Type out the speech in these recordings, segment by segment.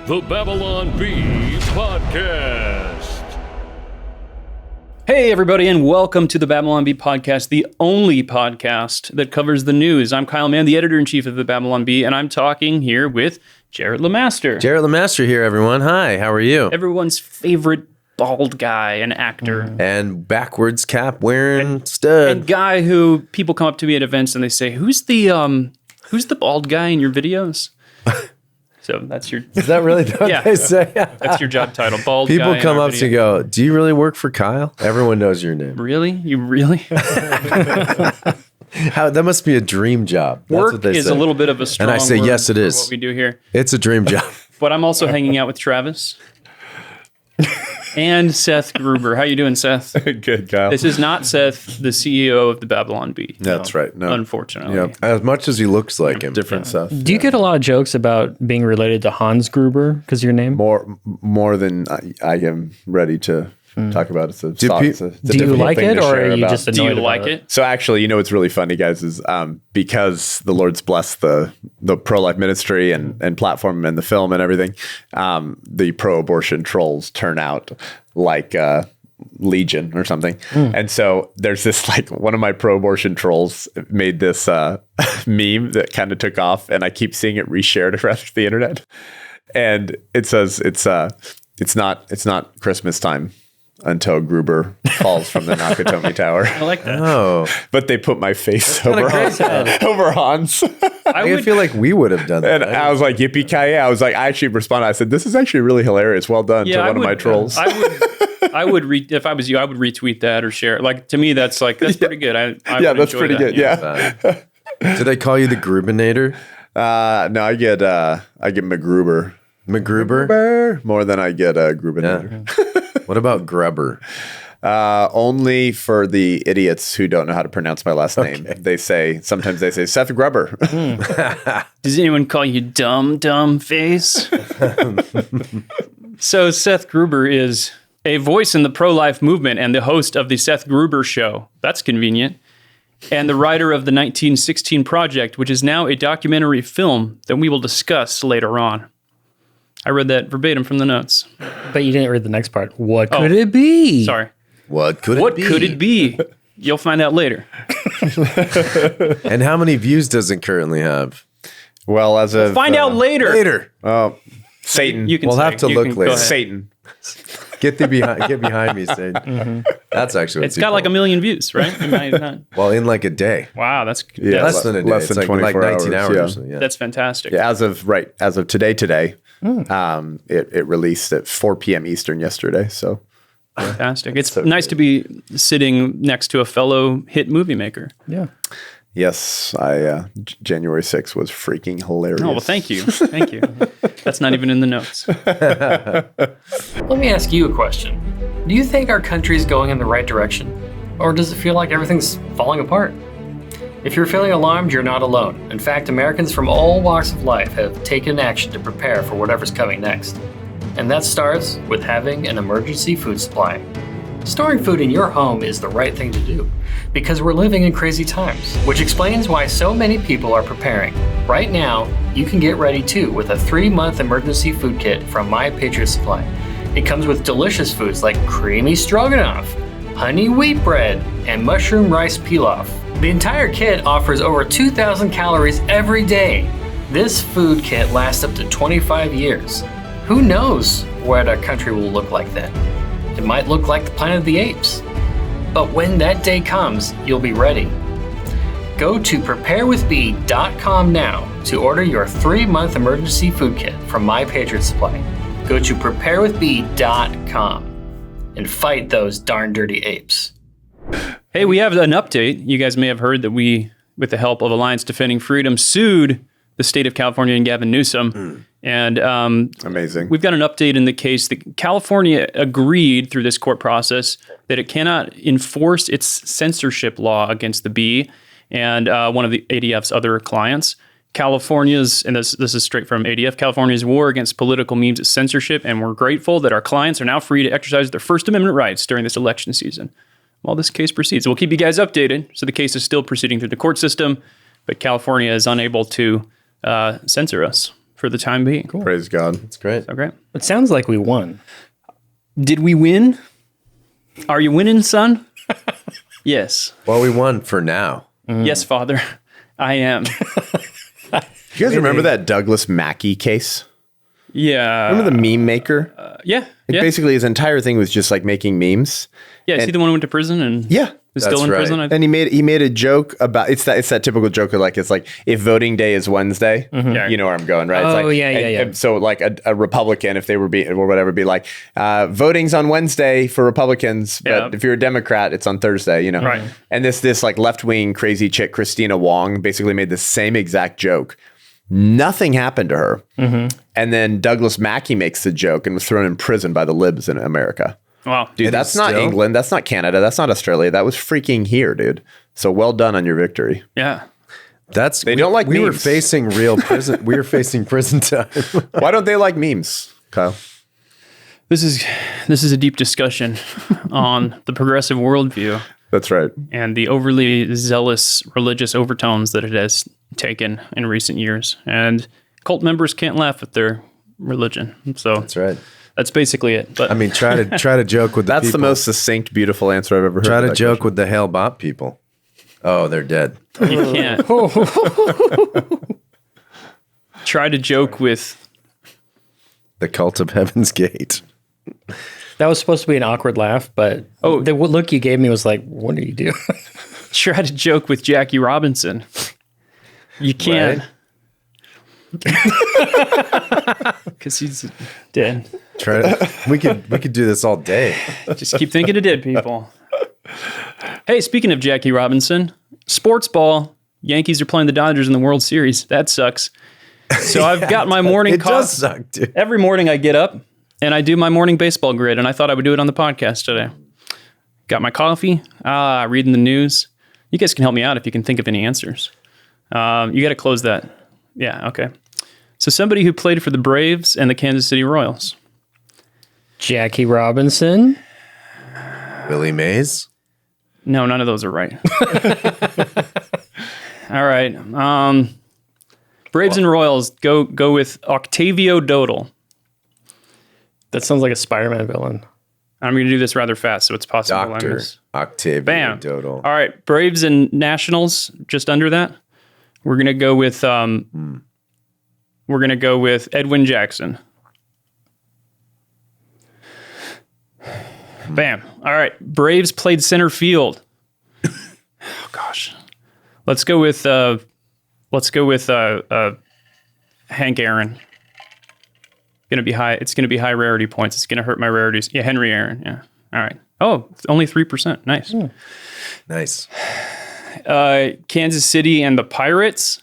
The Babylon Bee Podcast. Hey, everybody, and welcome to the Babylon Bee Podcast, the only podcast that covers the news. I'm Kyle Mann, the editor-in-chief of the Babylon Bee, and I'm talking here with Jarrett Lemaster. Jarrett Lemaster here, everyone. Hi, how are you? Everyone's favorite bald guy and actor. And backwards cap wearing stud. And guy who people come up to me at events and they say, who's the bald guy in your videos? So that's your... Is that really what they say? That's your job title, bald People guy. come up to you and go, do you really work for Kyle? Everyone knows your name. Really? You really? That must be a dream job. That's Work what they is say. a little bit of a strong And I say, word yes, it for is. what we do here. It's a dream job. But I'm also hanging out with Travis and Seth Gruber. How you doing, Seth? Good, Kyle. This is not Seth, the CEO of the Babylon Bee. That's right. No. Unfortunately. Yep. As much as he looks like him. Different stuff. Do you get a lot of jokes about being related to Hans Gruber because of your name? More than I am ready to talk about. It's a Do you like it, or are you just Do annoyed you like about it? So actually, you know what's really funny, guys, is because the Lord's blessed the pro-life ministry and platform and the film and everything, the pro-abortion trolls turn out like Legion or something. And so there's this, like, one of my pro-abortion trolls made this meme that kind of took off, and I keep seeing it reshared around the internet. And it says it's not Christmas time until Gruber falls from the Nakatomi Tower. I like that. Oh. But they put my face over Hans. I feel like we would have done that. And I was like, yippee-ki-yay. I actually responded. I said, this is actually really hilarious. Well done to one of my trolls. I would if I was you, I would retweet that or share it. Like, to me, that's pretty good. I yeah, would that's enjoy pretty that. good. Yeah. Did they call you the Grubinator? No, I get McGruber. McGruber? More than I get Grubinator. Yeah. What about Grubber? Only for the idiots who don't know how to pronounce my last name. Sometimes they say Seth Gruber. Does anyone call you dumb face? So Seth Gruber is a voice in the pro-life movement and the host of the Seth Gruber Show. That's convenient. And the writer of the 1916 Project, which is now a documentary film that we will discuss later on. I read that verbatim from the notes. But you didn't read the next part. What could it be? Sorry. What could it be? You'll find out later. And how many views does it currently have? Well, as of... Find out later. Satan. You can We'll have to look go later. ahead. Satan. Get behind me, Sage. That's actually It's got like 1 million views, right? Well, in like a day. Wow, that's Less than a day. Less than it's 24 like 19 hours. hours, Or something, yeah. that's fantastic. Yeah, as of today, it released at 4 p.m. Eastern yesterday. So Fantastic. It's nice to be sitting next to a fellow hit movie maker. Yeah. yes, January 6th was freaking hilarious. Oh, well, thank you. Thank you. That's not even in the notes. Let me ask you a question. Do you think our country is going in the right direction? Or does it feel like everything's falling apart? If you're feeling alarmed, you're not alone. In fact, Americans from all walks of life have taken action to prepare for whatever's coming next. And that starts with having an emergency food supply. Storing food in your home is the right thing to do, because we're living in crazy times, which explains why so many people are preparing. Right now, you can get ready too with a 3-month emergency food kit from My Patriot Supply. It comes with delicious foods like creamy stroganoff, honey wheat bread, and mushroom rice pilaf. The entire kit offers over 2,000 calories every day. This food kit lasts up to 25 years. Who knows what our country will look like then? It might look like the Planet of the Apes. But when that day comes, you'll be ready. Go to preparewithbee.com now to order your 3-month emergency food kit from My Patriot Supply. Go to preparewithbee.com and fight those darn dirty apes. Hey, we have an update. You guys may have heard that we, with the help of Alliance Defending Freedom, sued the state of California and Gavin Newsom. And Amazing. we've got an update in the case that California agreed through this court process that it cannot enforce its censorship law against the Bee and one of the ADF's other clients. California's, and this is straight from ADF, California's war against political means is censorship, and we're grateful that our clients are now free to exercise their First Amendment rights during this election season while this case proceeds. We'll keep you guys updated. So the case is still proceeding through the court system, but California is unable to censor us for the time being. Cool. Praise God. That's great. Okay. It sounds like we won. Did we win? Are you winning, son? Yes. Well, we won for now. Yes, Father. I am. You guys remember that Douglas Mackey case? Yeah. Remember the meme maker? Yeah. Yeah. Basically, his entire thing was just like making memes. Yeah. Is he the one who went to prison and Yeah. is still That's in right. prison? And he made a joke about it's that typical joke of like it's like if voting day is Wednesday, Yeah. you know where I'm going, right? Oh, It's like, yeah. and so like a Republican, if they were or whatever, be like voting's on Wednesday for Republicans, but Yeah. if you're a Democrat, it's on Thursday, you know. Right. And this like left wing crazy chick Christina Wong basically made the same exact joke. Nothing happened to her, and then Douglas Mackey makes the joke and was thrown in prison by the libs in America. Wow. Dude, And that's he's not still- England. That's not Canada. That's not Australia. That was freaking here, dude. So well done on your victory. Yeah. They don't like We were memes. facing real prison. We were facing prison time. Why don't they like memes, Kyle? This is a deep discussion on the progressive worldview That's right. and the overly zealous religious overtones that it has taken in recent years. And cult members can't laugh at their religion. So That's right. that's basically it. But I mean, try to joke with That's the people. most succinct, beautiful answer I've ever heard. Try to to that joke question. with the Hail Bop people. Oh, they're dead. you can't. Try to joke with The cult of Heaven's Gate. That was supposed to be an awkward laugh, but the look you gave me was like, what do you do? try to joke with Jackie Robinson. You can't. Because he's dead. We could do this all day. Just keep thinking of dead people. Hey, speaking of Jackie Robinson, sports ball. Yankees are playing the Dodgers in the World Series. That sucks. So I've got my morning It does coffee. suck, dude. Every morning I get up and I do my morning baseball grid, and I thought I would do it on the podcast today. Got my coffee, reading the news. You guys can help me out if you can think of any answers. You got to close that. Yeah, okay. So somebody who played for the Braves and the Kansas City Royals. Jackie Robinson. Willie Mays. No, none of those are right. All right. Braves and Royals, go with Octavio Dodal. That sounds like a Spider-Man villain. I'm going to do this rather fast, so it's possible I Dr. miss. Octavio Bam. Dodal. All right, Braves and Nationals, just under that. We're going to go with Edwin Jackson. Bam. All right, Braves played center field. Oh gosh. Let's go with Hank Aaron. It's gonna be high rarity points. It's gonna hurt my rarities. Yeah, Henry Aaron. Yeah. All right. Oh, only 3%. Nice. Nice. Kansas City and the Pirates.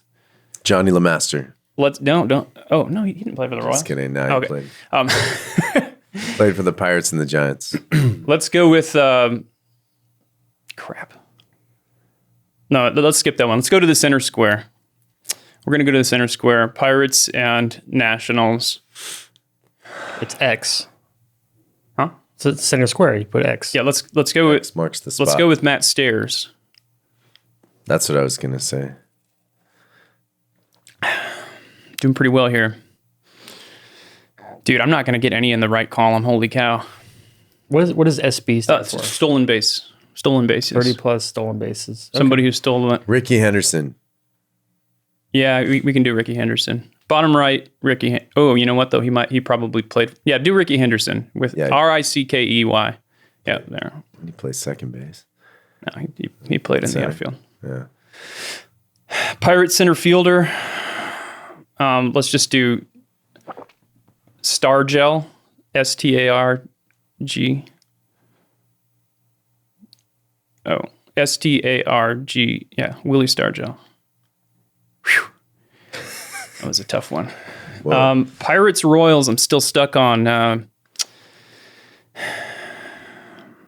Johnny LeMaster. Don't. Oh no, he didn't play for the Royals. Just kidding. No, Okay. he played for the Pirates and the Giants. Let's go with crap. No, let's skip that one. Let's go to the center square. We're gonna go to the center square. Pirates and Nationals. It's X. Huh? So it's center square. You put X. Yeah, let's go with Marks the spot. let's go with Matt Stairs. That's what I was gonna say. Doing pretty well here. Dude, I'm not gonna get any in the right column. Holy cow. What does SB stand It's for? stolen base. Stolen bases. 30 plus stolen bases. Somebody who stole it. Ricky Henderson. Yeah, we can do Ricky Henderson. Bottom right, Ricky. Oh, you know what though? He probably played. Yeah, do Ricky Henderson with Rickey. Yeah, there. He plays second base. No, he played in the outfield. Yeah. Pirate center fielder. Let's just do Stargell. Starg. Oh, Starg. Yeah, Willie Stargell. Whew. That was a tough one. Pirates Royals. I'm still stuck on.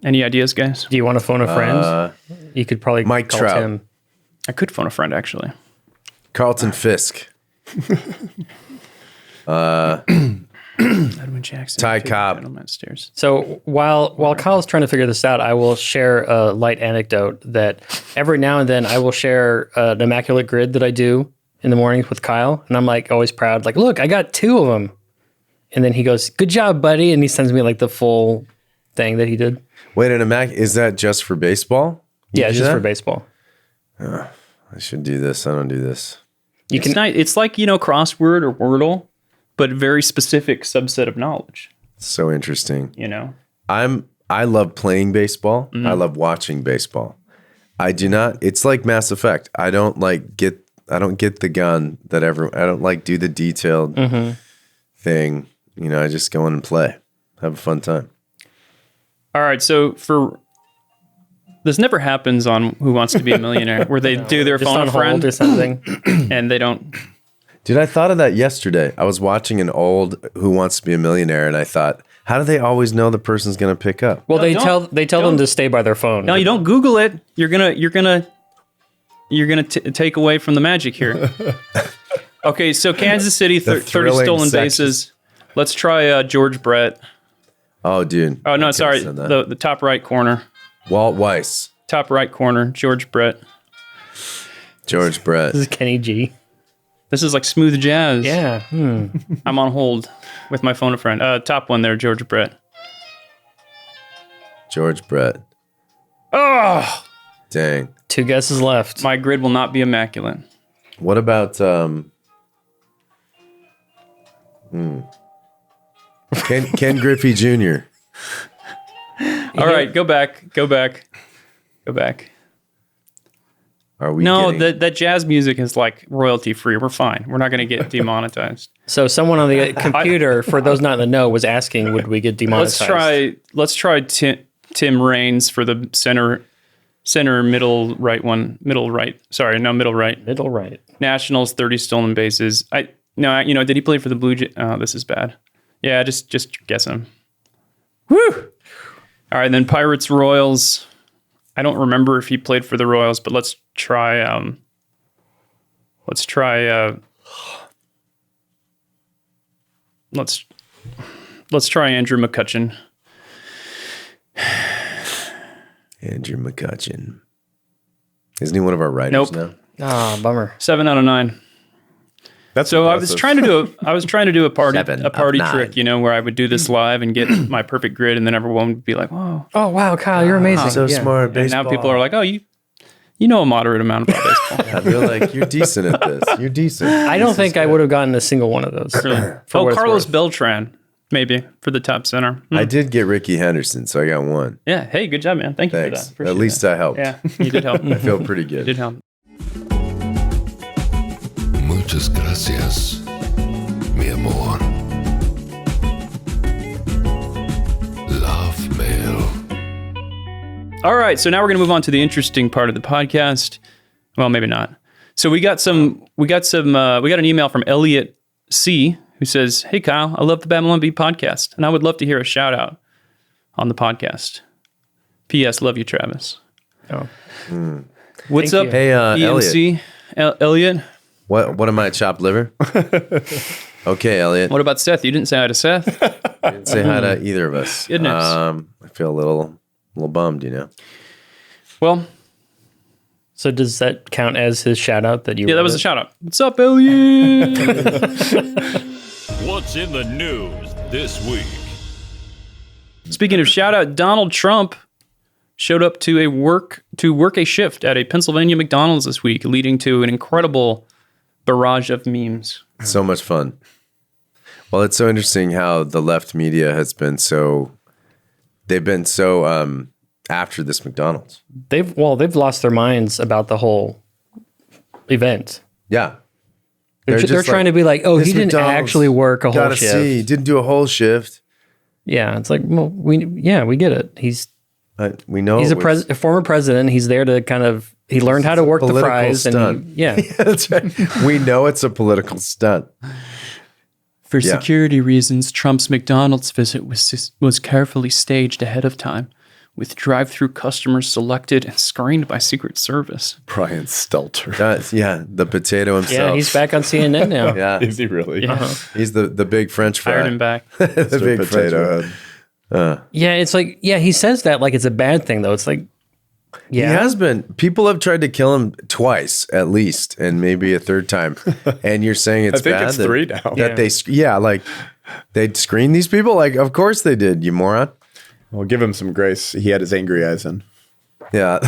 Any ideas, guys? Do you want to phone a friend? You could probably Mike call Trout. Tim. I could phone a friend actually. Carlton Fisk. Edwin Jackson. Ty Cobb. Stairs. So while Kyle's trying to figure this out, I will share a light anecdote that every now and then I will share an immaculate grid that I do in the mornings with Kyle, and I'm like always proud. Like, look, I got 2 of them. And then he goes, "Good job, buddy," and he sends me like the full thing that he did. Wait, and a Mac, is that just for baseball? Yeah, it's just for baseball. I should do this. I don't do this. It's like, crossword or Wordle, but very specific subset of knowledge. So interesting. I love playing baseball. I love watching baseball. I do not. It's like Mass Effect. I don't get the gun that I don't like do the detailed thing. I just go in and play, have a fun time. All right, so this never happens on Who Wants to Be a Millionaire, where they do their phone a friend or something, and they don't. Dude, I thought of that yesterday. I was watching an old Who Wants to Be a Millionaire, and I thought, how do they always know the person's going to pick up? Well, they tell them to stay by their phone. No, you don't Google it. You're gonna take away from the magic here. Okay, so Kansas City, 30 stolen bases. Let's try George Brett. Oh, dude. Oh, no, sorry. The top right corner. Walt Weiss. Top right corner, George Brett. George Brett. This is Kenny G. This is like smooth jazz. Yeah. I'm on hold with my phone a friend. Top one there, George Brett. George Brett. Oh! Dang. 2 guesses left. My grid will not be immaculate. What about Ken Griffey Jr.? All right, go back. Are we? No, that jazz music is like royalty free. We're fine. We're not going to get demonetized. So someone on the computer, for those not in the know, was asking, would we get demonetized? Let's try Tim Raines for the center middle right one. Middle right. Sorry, no, middle right. Middle right. Nationals, 30 stolen bases. Did he play for the Blue Jays? Oh, this is bad. Yeah, just guess him. Woo! All right, then Pirates, Royals. I don't remember if he played for the Royals, but let's try Andrew McCutchen. Andrew McCutchen. Isn't he one of our writers now? Ah, bummer. 7 out of 9. That's so impressive. I was trying to do a party 7 trick, of 9. where I would do this live and get my perfect grid, and then everyone would be like, "Whoa, Oh, wow, Kyle, you're amazing. So smart. And Baseball. now people are like, "Oh, you know a moderate amount about baseball." Yeah, they're like, you're decent at this. You're decent. I don't think I would have gotten a single one of those. Really? For what it's Carlos worth. Beltran, maybe for the top center. I did get Ricky Henderson, so I got one. Yeah. Hey, good job, man. Thank you Thanks. for that. At least I helped. Yeah, you did help. I feel pretty You good. did help. Muchas gracias, mi amor. Love mail. All right, so now we're going to move on to the interesting part of the podcast. Well, maybe not. So we got an email from Elliot C, who says, "Hey Kyle, I love the Babylon Bee podcast, and I would love to hear a shout out on the podcast. P.S. Love you, Travis." Oh. What's Thank up, you. Hey, EMC? Elliot? What am I, chopped liver? Okay, Elliot. What about Seth? You didn't say hi to Seth. Didn't say hi to either of us. Goodness. I feel a little bummed, Well, So does that count as his shout out that you yeah, that wrote was it? a shout out. What's up, Elliot? What's in the news this week? Speaking of shout out, Donald Trump showed up to work a shift at a Pennsylvania McDonald's this week, leading to an incredible barrage of memes. So much fun. Well, it's so interesting how the left media has been they've been so after this McDonald's. They've lost their minds about the whole event. Yeah. They're just trying to be like, oh, this he didn't McDonald's actually work a whole gotta shift. see, didn't do a whole shift. Yeah, it's like, well, we get it. We know He's it was- a former president. He's there to he learned how to work the political fries. stunt. And yeah. That's right. We know it's a political stunt. For Yeah. security reasons, Trump's McDonald's visit was carefully staged ahead of time, with drive-through customers selected and screened by Secret Service. Brian Stelter. The potato himself. Yeah, he's back on CNN now. Yeah, Is he really? he's the big French fry. Fired him back. the The big potato head. Yeah, it's like, he says that like it's a bad thing, though. It's like, He has been. People have tried to kill him twice, at least, and maybe a third time. And you're saying it's bad? I think it's 3 now. That they'd screen these people? Like, of course they did, you moron. Well, give him some grace. He had his angry eyes in. Yeah.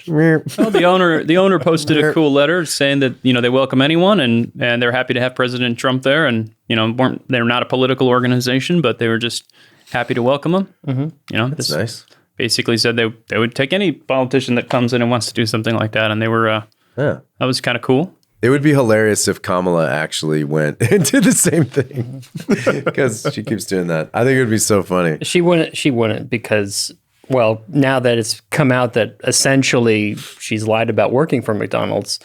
Well, the owner posted a cool letter saying that they welcome anyone and they're happy to have President Trump there, and they're not a political organization, but they were just happy to welcome him. Mm-hmm. That's nice. Basically said they would take any politician that comes in and wants to do something like that, and they were that was kind of cool. It would be hilarious if Kamala actually went and did the same thing, because she keeps doing that. I think it would be so funny. She wouldn't because, well, now that it's come out that essentially she's lied about working for McDonald's,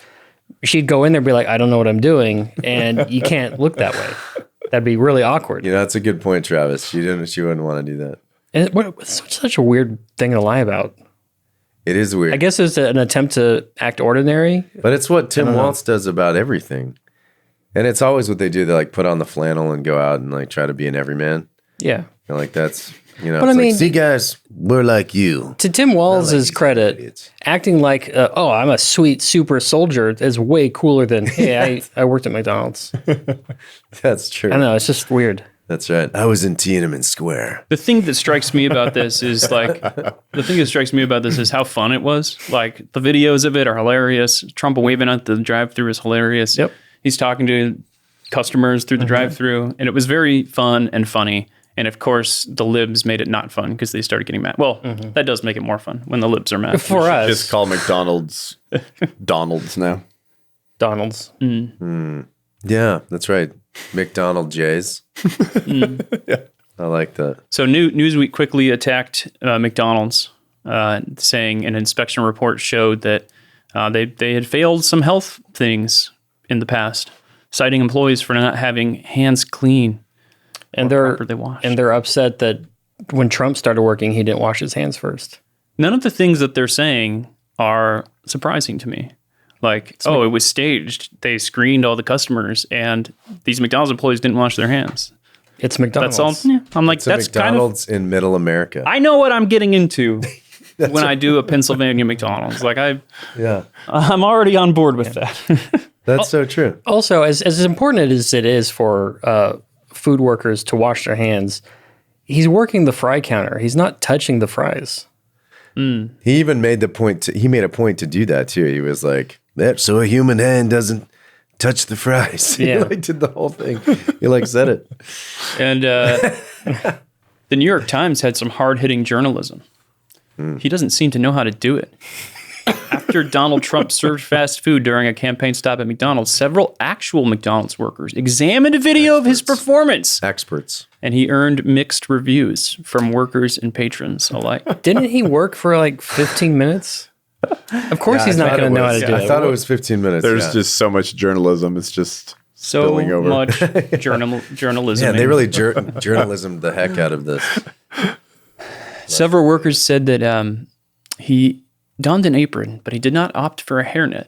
she'd go in there and be like, I don't know what I'm doing, and you can't look that way. That'd be really awkward. That's a good point, Travis. She wouldn't want to do that. And it's such a weird thing to lie about. It is weird. I guess it's an attempt to act ordinary. But it's what Tim Waltz does about everything. And it's always what they do. They like put on the flannel and go out and like try to be an everyman. Yeah. And like that's, but I mean, see guys, we're like you. To Tim Walz's credit, acting like, I'm a sweet super soldier is way cooler than, hey, I worked at McDonald's. That's true. I know, it's just weird. That's right. I was in Tiananmen Square. The thing that strikes me about this is how fun it was. Like the videos of it are hilarious. Trump waving at the drive-thru is hilarious. Yep. He's talking to customers through the drive-thru, and it was very fun and funny. And of course, the libs made it not fun because they started getting mad. Well, that does make it more fun when the libs are mad. For us, just call McDonald's Donald's now. Donald's. Yeah, that's right. McDonald J's. Yeah. I like that. So Newsweek quickly attacked McDonald's, saying an inspection report showed that they had failed some health things in the past, citing employees for not having hands clean. And they're upset that when Trump started working, he didn't wash his hands first. None of the things that they're saying are surprising to me. Like, it was staged. They screened all the customers, and these McDonald's employees didn't wash their hands. It's McDonald's. That's all. Yeah. I'm like, that's McDonald's in Middle America. I know what I'm getting into when I do a Pennsylvania McDonald's. Like I'm already on board with that. That's so true. Also, as important as it is for food workers to wash their hands, he's working the fry counter. He's not touching the fries. He even made a point to do that too. He was like, so a human hand doesn't touch the fries. Yeah. He did the whole thing. He said it. And the New York Times had some hard-hitting journalism. He doesn't seem to know how to do it. After Donald Trump served fast food during a campaign stop at McDonald's, several actual McDonald's workers examined a video of his performance. Experts. And he earned mixed reviews from workers and patrons alike. Didn't he work for like 15 minutes? Of course he's not going to know how to do it. I thought it was 15 minutes. There's just so much journalism. It's just spilling over. Much journalism. Yeah, they really journalismed the heck out of this. Several workers said that he donned an apron, but he did not opt for a hairnet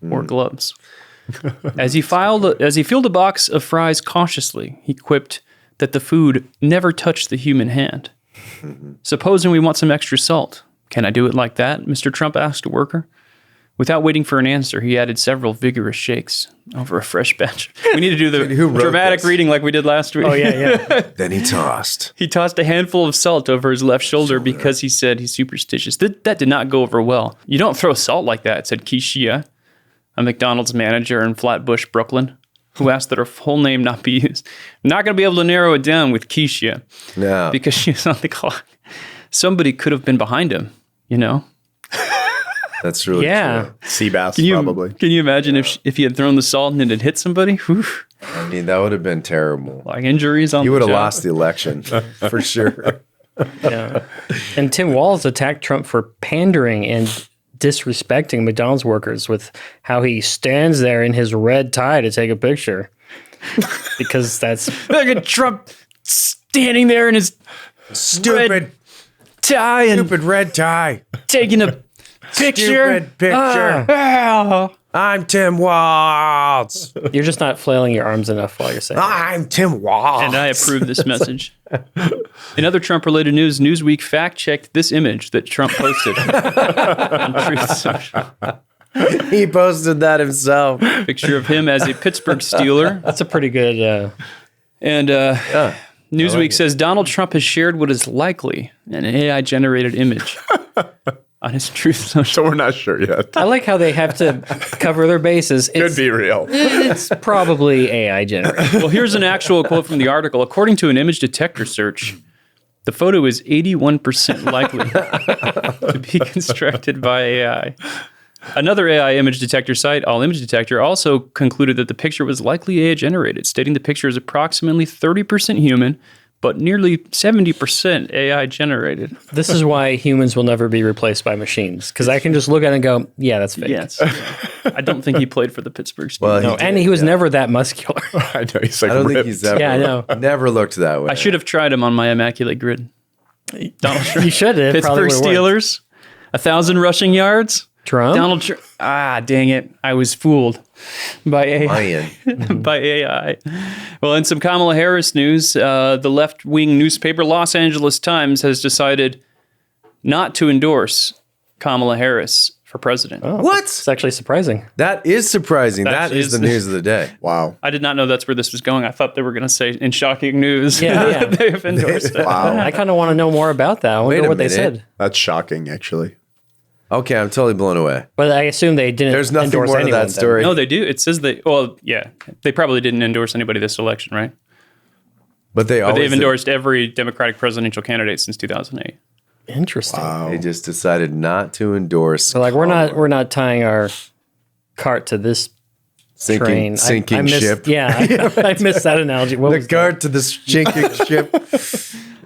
or gloves. As he filled a box of fries cautiously, he quipped that the food never touched the human hand. Supposing we want some extra salt, can I do it like that? Mr. Trump asked a worker. Without waiting for an answer, he added several vigorous shakes over a fresh batch. We need to do the dramatic reading like we did last week. Oh, yeah. Then he tossed. He tossed a handful of salt over his left shoulder because he said he's superstitious. That did not go over well. You don't throw salt like that, said Keishia, a McDonald's manager in Flatbush, Brooklyn, who asked that her full name not be used. I'm not going to be able to narrow it down with Keishia. No. Because she's on the clock. Somebody could have been behind him, That's really true. Sea bass, probably. Can you imagine if he had thrown the salt and it had hit somebody? Whew. I mean, that would have been terrible. Like injuries on He the would have job. lost the election for sure. Yeah. And Tim Walz attacked Trump for pandering and disrespecting McDonald's workers with how he stands there in his red tie to take a picture. Because that's... Look at Trump standing there in his Stupid tie and red tie. taking a picture. Stupid picture. I'm Tim Waltz. You're just not flailing your arms enough while you're saying it. I'm Tim Waltz. And I approve this message. In other Trump-related news, Newsweek fact-checked this image that Trump posted on Truth Social. He posted that himself. Picture of him as a Pittsburgh Steeler. That's a pretty good... And Newsweek says Donald Trump has shared what is likely an AI-generated image on his Truth Social. So we're not sure yet. I like how they have to cover their bases. Could be real. It's probably AI generated. Well, here's an actual quote from the article. According to an image detector search, the photo is 81% likely to be constructed by AI. Another AI image detector site, All Image Detector, also concluded that the picture was likely AI generated, stating the picture is approximately 30% human, but nearly 70% AI generated. This is why humans will never be replaced by machines, because I can just look at it and go, yeah, that's fake. Yes. I don't think he played for the Pittsburgh Steelers. Well, No, and he was never that muscular. I know he's like I don't ripped. think he's ever, Yeah, I know. never looked that way. I should have tried him on my immaculate grid. Donald Trump. You should have. Pittsburgh Steelers, 1,000 rushing yards. Trump? Donald Trump. Dang it. I was fooled by AI. By AI. Well, in some Kamala Harris news, the left-wing newspaper Los Angeles Times has decided not to endorse Kamala Harris for president. What? It's actually surprising. That is surprising. That is the news of the day. Wow. I did not know that's where this was going. I thought they were going to say in shocking news Yeah. they have endorsed it. Wow. I kind of want to know more about that. I Wait wonder a what they minute. said. That's shocking, actually. Okay, I'm totally blown away. But I assume they didn't There's nothing endorse more to anyone that then. story. No, they do. It says they probably didn't endorse anybody this election, right? But they But always they've endorsed every Democratic presidential candidate since 2008. Interesting. They just decided not to endorse. So like we're not tying our cart to this train. sinking I missed, ship. Yeah, I missed that analogy. What The was cart to the sinking ship.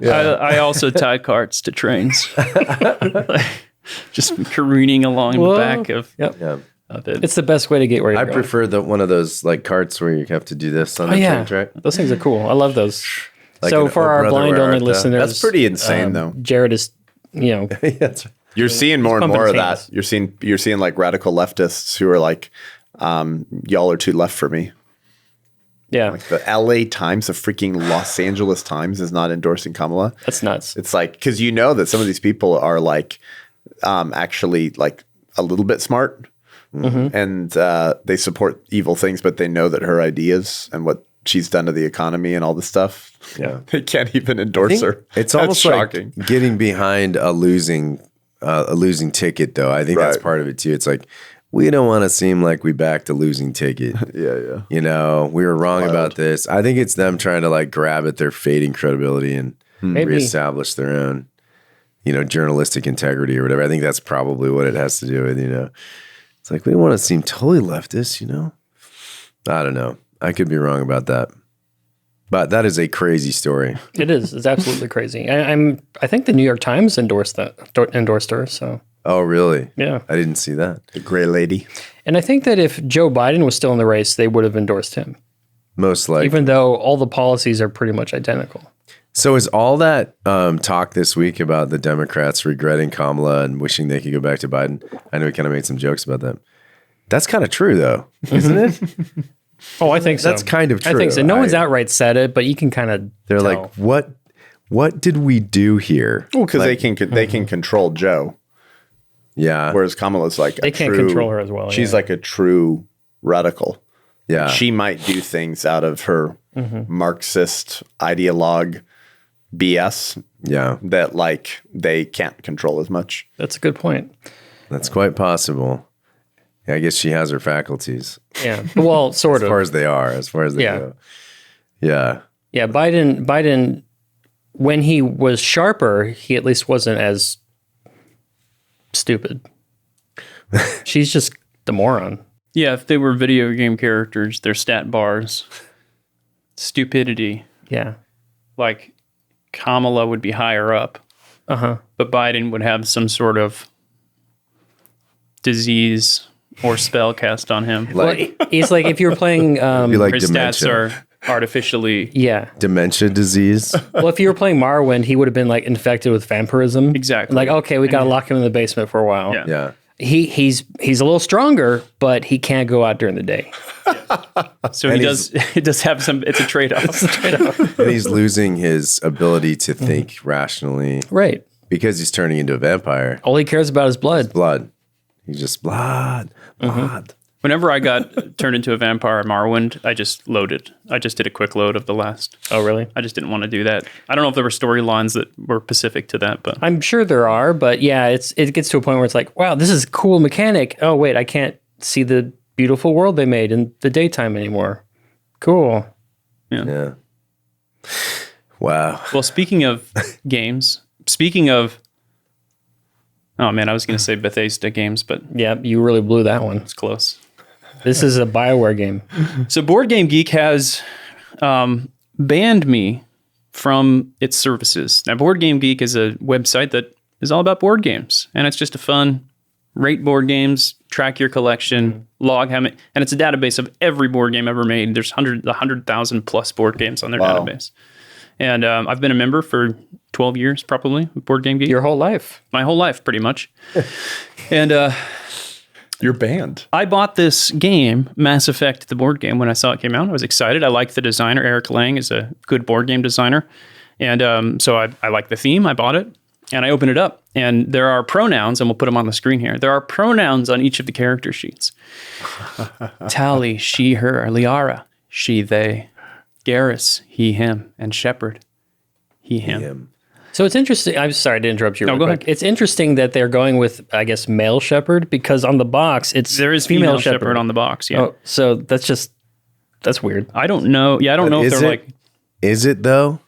I also tie carts to trains. Just careening along the back of, Yep. Yeah. of it. It's the best way to get where you're I going. prefer one of those like carts where you have to do this on the yeah, train track. those things are cool. I love those. Like so an for Oh our Brother, blind Where only Art Thou? listeners, That's pretty insane, though. Jared is, Yeah, that's right. You're seeing more and pumping more of chains. that. You're seeing like radical leftists who are like, y'all are too left for me. yeah, The LA Times, the freaking Los Angeles Times is not endorsing Kamala. that's nuts. It's like, because you know that some of these people are like actually like a little bit smart and they support evil things, but they know that her ideas and what she's done to the economy and all this stuff, they can't even endorse her. It's That's almost shocking. like getting behind a losing ticket, though. I think that's Right. part of it too. It's like we don't want to seem like we backed a losing ticket. Yeah. You know, we were wrong about this. I think it's them trying to like grab at their fading credibility and Maybe. reestablish their own, journalistic integrity or whatever. I think that's probably what it has to do with, It's like we don't want to seem totally leftist, I don't know. I could be wrong about that. But that is a crazy story. It is. It's absolutely crazy. I think the New York Times endorsed her. So Oh, really? yeah, I didn't see that. The gray lady. and I think that if Joe Biden was still in the race, they would have endorsed him, Most likely. even though all the policies are pretty much identical. So is all that talk this week about the Democrats regretting Kamala and wishing they could go back to Biden? I know we kind of made some jokes about that. That's kind of true, though, isn't it? Oh, I think so. That's kind of I think so. true. No one's outright said it, but you can kind of. They're like, what did we do here? Well, because they can control Joe, Yeah. whereas Kamala's like They can't control her as well, She's yeah. like a true radical. Yeah. She might do things out of her Marxist ideologue BS Yeah. that like they can't control as much. That's a good point. That's quite possible. Yeah, I guess she has her faculties Yeah. Well, sort as far of. as they are, as far as they Yeah. go. Yeah. Yeah. Biden, when he was sharper, he at least wasn't as stupid. She's just the moron. Yeah, if they were video game characters, their stat bars, stupidity, Yeah. like Kamala would be higher up, but Biden would have some sort of disease or spell cast on him. Like, Well, it's like if you were playing, be like His stats dementia. are artificially yeah. Dementia disease. Well, if you were playing Morrowind, he would have been like infected with vampirism. Exactly. Like, okay, we got to lock him in the basement for a while. Yeah. Yeah. He's a little stronger, but he can't go out during the day. So he does. It does have some. It's a trade-off. And he's losing his ability to think rationally, Right. because he's turning into a vampire. All he cares about is blood. Blood. He's just blood. Whenever I got turned into a vampire at Morrowind, I just loaded. I just did a quick load of the last. Oh, really? I just didn't want to do that. I don't know if there were storylines that were specific to that, but I'm sure there are, but yeah, it gets to a point where it's like, wow, this is a cool mechanic. Oh, wait, I can't see the beautiful world they made in the daytime anymore. Cool. Yeah. Wow. well, speaking of games, oh man, I was going to say Bethesda games, but Yeah, you really blew that one. it's close. This is a BioWare game. So Board Game Geek has banned me from its services. Now, Board Game Geek is a website that is all about board games, and it's just a fun rate board games, track your collection, log how many, and it's a database of every board game ever made. There's 100,000 plus board games on their database. And I've been a member for 12 years, probably, of Board Game Geek. Your whole life. My whole life, pretty much. And You're banned. I bought this game, Mass Effect, the board game, when I saw it came out. I was excited. I liked the designer. Eric Lang is a good board game designer. And so I liked the theme. I bought it. And I opened it up. And there are pronouns, and we'll put them on the screen here. There are pronouns on each of the character sheets. Tally, she, her. Liara, she, they. Garrus, he, him. And Shepard, he, him. So it's interesting. I'm sorry to interrupt you. No, real go quick. ahead. It's interesting that they're going with, I guess, male shepherd, because on the box There is female shepherd on the box, yeah. Oh, so that's weird. I don't know. Yeah, I don't know if Is they're it? like... Is it though?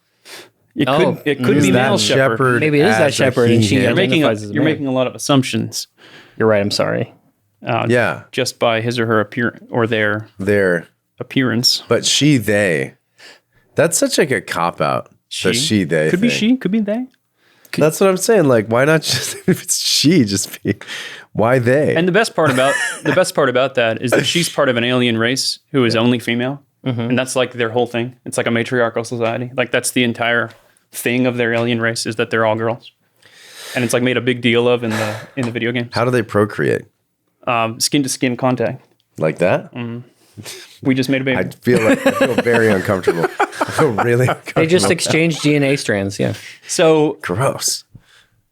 It Oh, could be that male shepherd. Maybe it is that as a shepherd, and she he, him? identifies as a You're man. making a lot of assumptions You're right. I'm sorry. Yeah. just by his or her their There. appearance. But she, they. That's such like a cop out. The she, they. Could be thing. she, could be they. That's what I'm saying. Like, why not just if it's she, just be why they? And the best part about that is that she's part of an alien race who is only female, and that's like their whole thing. It's like a matriarchal society. Like that's the entire thing of their alien race is that they're all girls, and it's like made a big deal of in the video games. How do they procreate? Skin to skin contact. Like that? We just made a baby. I feel very uncomfortable. I feel really uncomfortable. They just exchange DNA strands. Yeah. So Gross.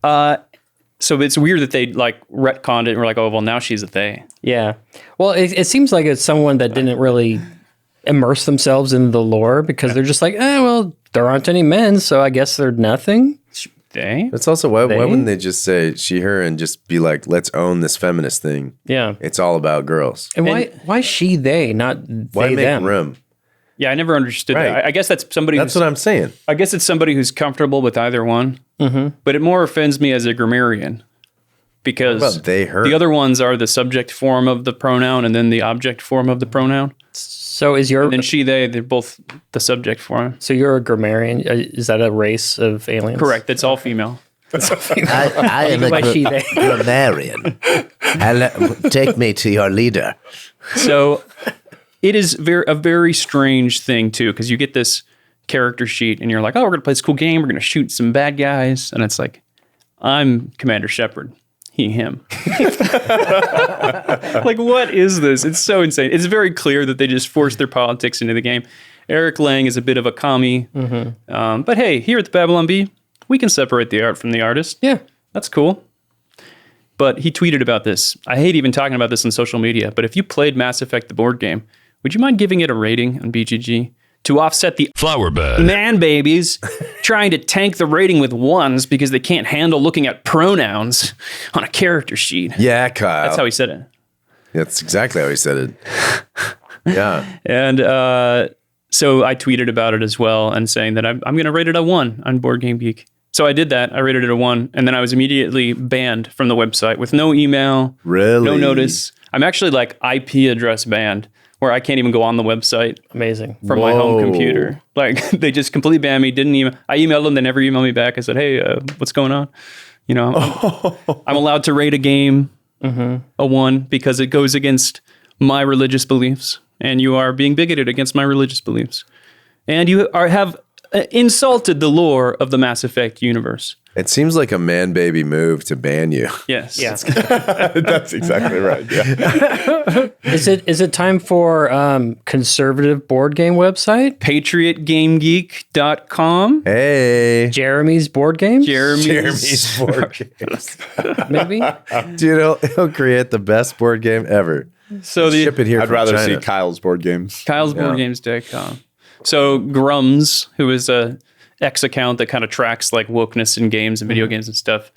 so it's weird that they like retconned it and were like, oh well, now she's a they. Yeah. Well, it seems like it's someone that didn't really immerse themselves in the lore, because they're just like, well, there aren't any men, so I guess they're nothing. They. It's also why wouldn't they just say she, her, and just be like, let's own this feminist thing. Yeah. It's all about girls. And why she, they, not Why they, make them? room? Yeah, I never understood Right. that. I guess that's somebody. That's what I'm saying. I guess it's somebody who's comfortable with either one. But it more offends me as a grammarian because What about they, her? the other ones are the subject form of the pronoun and then the object form of the pronoun. So is your And then she, they, they're both the subject form. so you're a grammarian? Is that a race of aliens? Correct. It's all female. I am By she, they. grammarian. Take me to your leader. So it is a very strange thing too, because you get this character sheet and you're like, oh, we're gonna play this cool game. We're gonna shoot some bad guys, and it's like, I'm Commander Shepard. He, him. Like, what is this? It's so insane. It's very clear that they just forced their politics into the game. Eric Lang is a bit of a commie, but hey, here at the Babylon Bee, we can separate the art from the artist. Yeah. That's cool. But he tweeted about this. I hate even talking about this on social media, but if you played Mass Effect, the board game, would you mind giving it a rating on BGG to offset the Flower bed. man babies trying to tank the rating with ones because they can't handle looking at pronouns on a character sheet? Yeah, Kyle. That's how he said it. That's exactly how he said it. Yeah. And so I tweeted about it as well and saying that I'm going to rate it a 1 on Board Game Geek. So I did that. I rated it a 1, and then I was immediately banned from the website with no email, Really? no notice. I'm actually like IP address banned, where I can't even go on the website Amazing. from my home Whoa. computer. Like they just completely banned me. Didn't email. I emailed them. They never emailed me back. I said, "Hey, what's going on?" You know, I'm allowed to rate a game a 1 because it goes against my religious beliefs, and you are being bigoted against my religious beliefs, and you have insulted the lore of the Mass Effect universe. It seems like a man baby move to ban you. Yes. Yeah. That's exactly right. Yeah. Is it time for conservative board game website? PatriotGameGeek.com. Hey. Jeremy's board games? Jeremy's board games. Maybe? Dude, he'll create the best board game ever. So Ship it here I'd from rather China. see Kyle's board games. KylesBoardGames.com. So Grums, who is a X account that kind of tracks like wokeness in games and video games and stuff,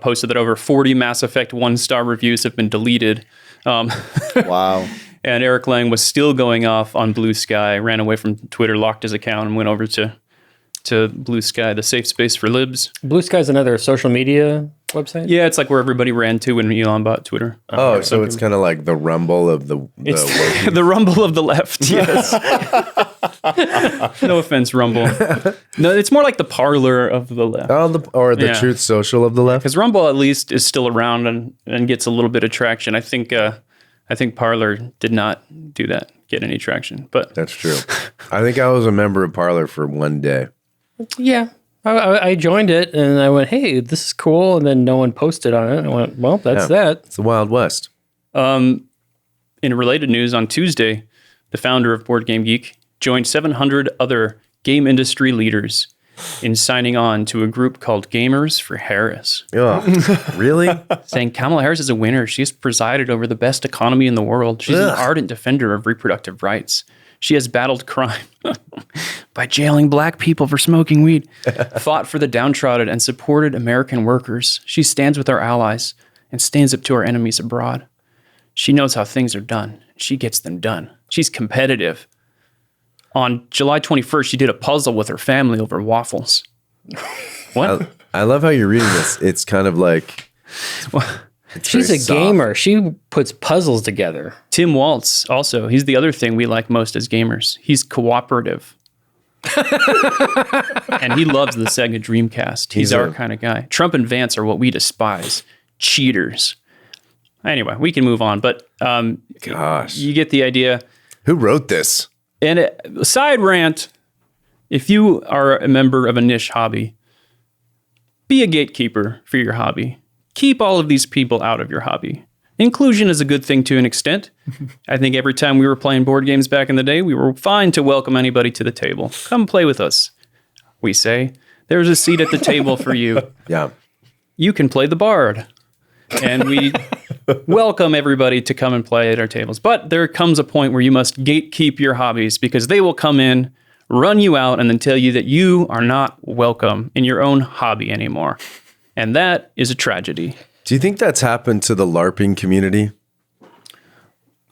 posted that over 40 Mass Effect 1-star reviews have been deleted. Wow. And Eric Lang was still going off on Blue Sky, ran away from Twitter, locked his account, and went over to Blue Sky, the safe space for libs. Blue Sky's another social media website? Yeah, it's like where everybody ran to when Elon bought Twitter. Oh, so it's kind of like the rumble of the It's the rumble of the left, yes. No offense, Rumble. No, it's more like the parlor of the left. or the Truth Social of the left. Because Rumble at least is still around and gets a little bit of traction. I think Parler did not do that, get any traction. But That's true. I think I was a member of Parler for one day. Yeah. I joined it and I went, hey, this is cool. And then no one posted on it. I went, well, that's that. It's the Wild West. in related news, on Tuesday, the founder of Board Game Geek joined 700 other game industry leaders in signing on to a group called Gamers for Harris. Oh, really? Saying Kamala Harris is a winner. She has presided over the best economy in the world. She's an ardent defender of reproductive rights. She has battled crime by jailing black people for smoking weed, fought for the downtrodden, and supported American workers. She stands with our allies and stands up to our enemies abroad. She knows how things are done. She gets them done. She's competitive. On July 21st, she did a puzzle with her family over waffles. What? I love how you're reading this. It's kind of like... She's very a soft. gamer. She puts puzzles together. Tim Waltz, also, he's the other thing we like most as gamers. He's cooperative. And he loves the Sega Dreamcast. He's our kind of guy. Trump and Vance are what we despise. Cheaters. Anyway, we can move on, but Gosh. you get the idea. Who wrote this? And a side rant, if you are a member of a niche hobby, be a gatekeeper for your hobby. Keep all of these people out of your hobby. Inclusion is a good thing to an extent. I think every time we were playing board games back in the day, we were fine to welcome anybody to the table. Come play with us, we say. There's a seat at the table for you. Yeah. You can play the bard. And we welcome everybody to come and play at our tables. But there comes a point where you must gatekeep your hobbies, because they will come in, run you out, and then tell you that you are not welcome in your own hobby anymore. And that is a tragedy. Do you think that's happened to the LARPing community?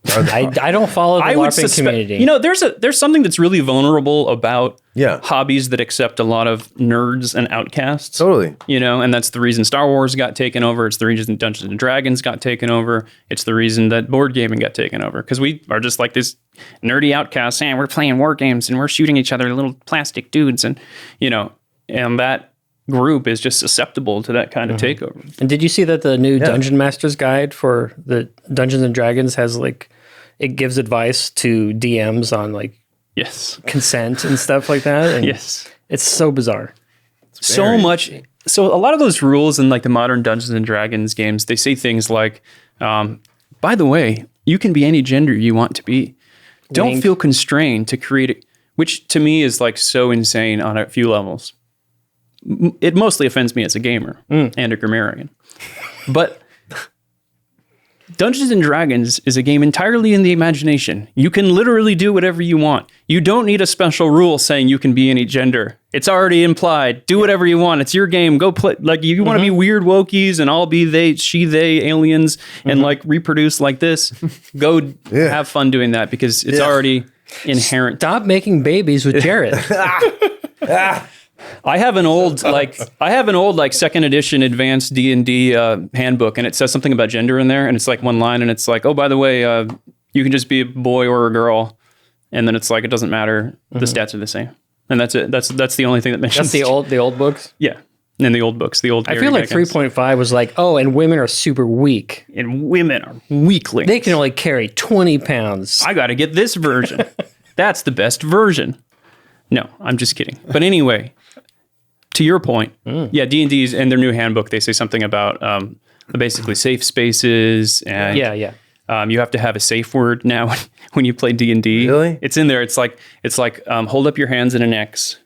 I don't follow the LARPing community. You know, there's something that's really vulnerable about Yeah. hobbies that accept a lot of nerds and outcasts. Totally. You know, and that's the reason Star Wars got taken over. It's the reason Dungeons and Dragons got taken over. It's the reason that board gaming got taken over. Because we are just like this nerdy outcasts saying we're playing war games and we're shooting each other, little plastic dudes. And, you know, and that group is just susceptible to that kind of takeover. And did you see that the new Dungeon Master's Guide for the Dungeons and Dragons has like, it gives advice to DMs on like Yes. consent and stuff like that? And Yes. it's so bizarre. So much. So a lot of those rules in like the modern Dungeons and Dragons games, they say things like, by the way, you can be any gender you want to be. Don't Wink. feel constrained to create it, which to me is like so insane on a few levels. It mostly offends me as a gamer and a grammarian. But Dungeons and Dragons is a game entirely in the imagination. You can literally do whatever you want. You don't need a special rule saying you can be any gender. It's already implied. Do whatever you want. It's your game. Go play. Like, you want to be weird wokies and all be they, she, they, aliens, and like reproduce like this. Go have fun doing that, because it's already inherent. Stop making babies with Jared. I have an old second edition advanced D&D handbook, and it says something about gender in there, and it's like one line, and it's like, oh, by the way, you can just be a boy or a girl, and then it's like, it doesn't matter, the stats are the same, and that's it. That's the only thing that mentions. That's the old books. Yeah, in the old books, the old. I feel like 3.5 was like, oh, and women are super weak. And women are weaklings. They can only carry 20 pounds. I got to get this version. That's the best version. No, I'm just kidding. But anyway, to your point, yeah, D&D's and their new handbook, they say something about basically safe spaces and you have to have a safe word now when you play D&D. Really? It's in there. It's like hold up your hands in an X.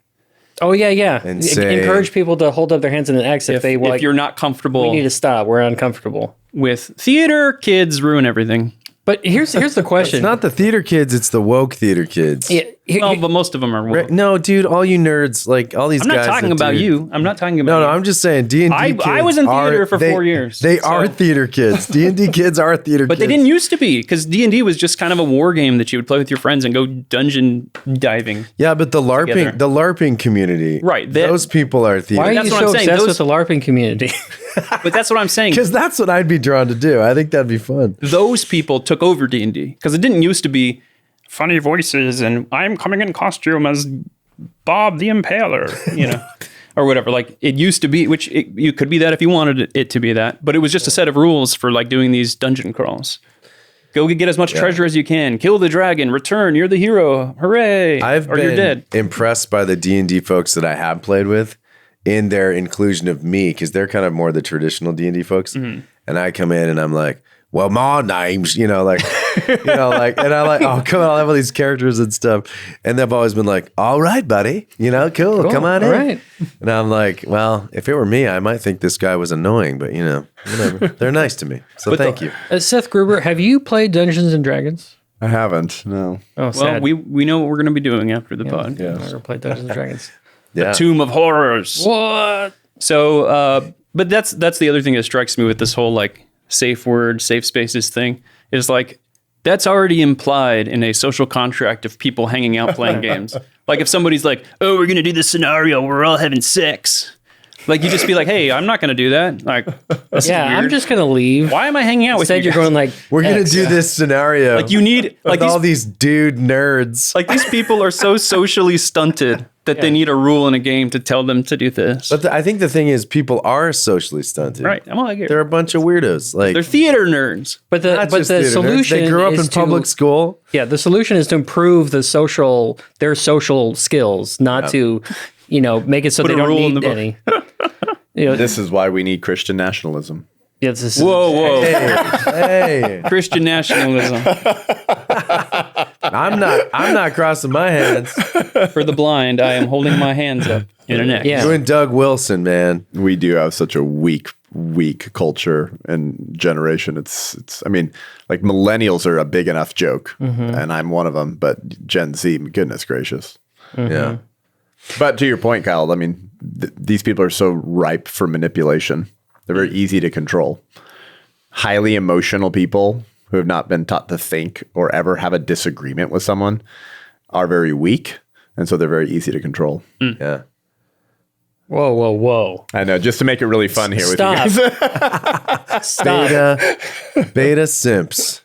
Oh yeah. And say, encourage people to hold up their hands in an X if you're not comfortable. We need to stop. We're uncomfortable with theater. Kids ruin everything. But here's the question. It's not the theater kids, it's the woke theater kids. Yeah, well, but most of them are woke. No, dude, all you nerds, like all these guys. I'm not talking about you. I'm not talking about No, you. I'm just saying D&D kids I was in theater for 4 years. They are theater kids. D&D kids are theater kids. But they didn't used to be, because D&D was just kind of a war game that you would play with your friends and go dungeon diving. Yeah, but the LARPing community. Right. Those people are theater. Why are you That's what so I'm saying. obsessed with the LARPing community? But that's what I'm saying. Because that's what I'd be drawn to do. I think that'd be fun. Those people took over D&D, because it didn't used to be funny voices and I'm coming in costume as Bob the Impaler, or whatever. Like it used to be, which you could be that if you wanted it to be that, but it was just a set of rules for like doing these dungeon crawls. Go get as much treasure as you can, kill the dragon, return, you're the hero, hooray, You're dead. Impressed by the D&D folks that I have played with in their inclusion of me, because they're kind of more the traditional D&D folks. And I come in and I'm like, well, my name's, and I like, oh, come on, I'll have all these characters and stuff. And they've always been like, all right, buddy, cool, come on in. Right. And I'm like, well, if it were me, I might think this guy was annoying, but whatever. They're nice to me. So thank you. Seth Gruber, have you played Dungeons and Dragons? I haven't, no. Oh, well, sad. we know what we're going to be doing after the pod. Yeah, I've never played Dungeons and Dragons. Yeah. Tomb of Horrors. What? So, but that's the other thing that strikes me with this whole like safe word, safe spaces thing is like that's already implied in a social contract of people hanging out playing games. Like if somebody's like, "Oh, we're gonna do this scenario where we're all having sex," like you just be like, "Hey, I'm not gonna do that." Like, this is weird. I'm just gonna leave. Why am I hanging out with you? Instead, you're going like, we're gonna do this scenario. Like you need like all these dude nerds. Like these people are so socially stunted that they need a rule in a game to tell them to do this. But I think the thing is, people are socially stunted. Right. I'm like, they're a bunch of weirdos. Like they're theater nerds. But the solution nerds. They grew up in public school. Yeah, the solution is to improve their social skills, not to, make it so they don't need any. This is why we need Christian nationalism. Yes, whoa. Hey. Christian nationalism. I'm not crossing my hands. For the blind, I am holding my hands up in an X. Yeah. You and Doug Wilson, man. We do have such a weak culture and generation. It's I mean, like millennials are a big enough joke, and I'm one of them, but Gen Z, goodness gracious. Yeah. But to your point, Kyle, I mean, these people are so ripe for manipulation. They're very easy to control. Highly emotional people who have not been taught to think or ever have a disagreement with someone are very weak. And so they're very easy to control. Yeah. Whoa. I know, just to make it really fun here Stop. with you guys. Stop. Beta simps.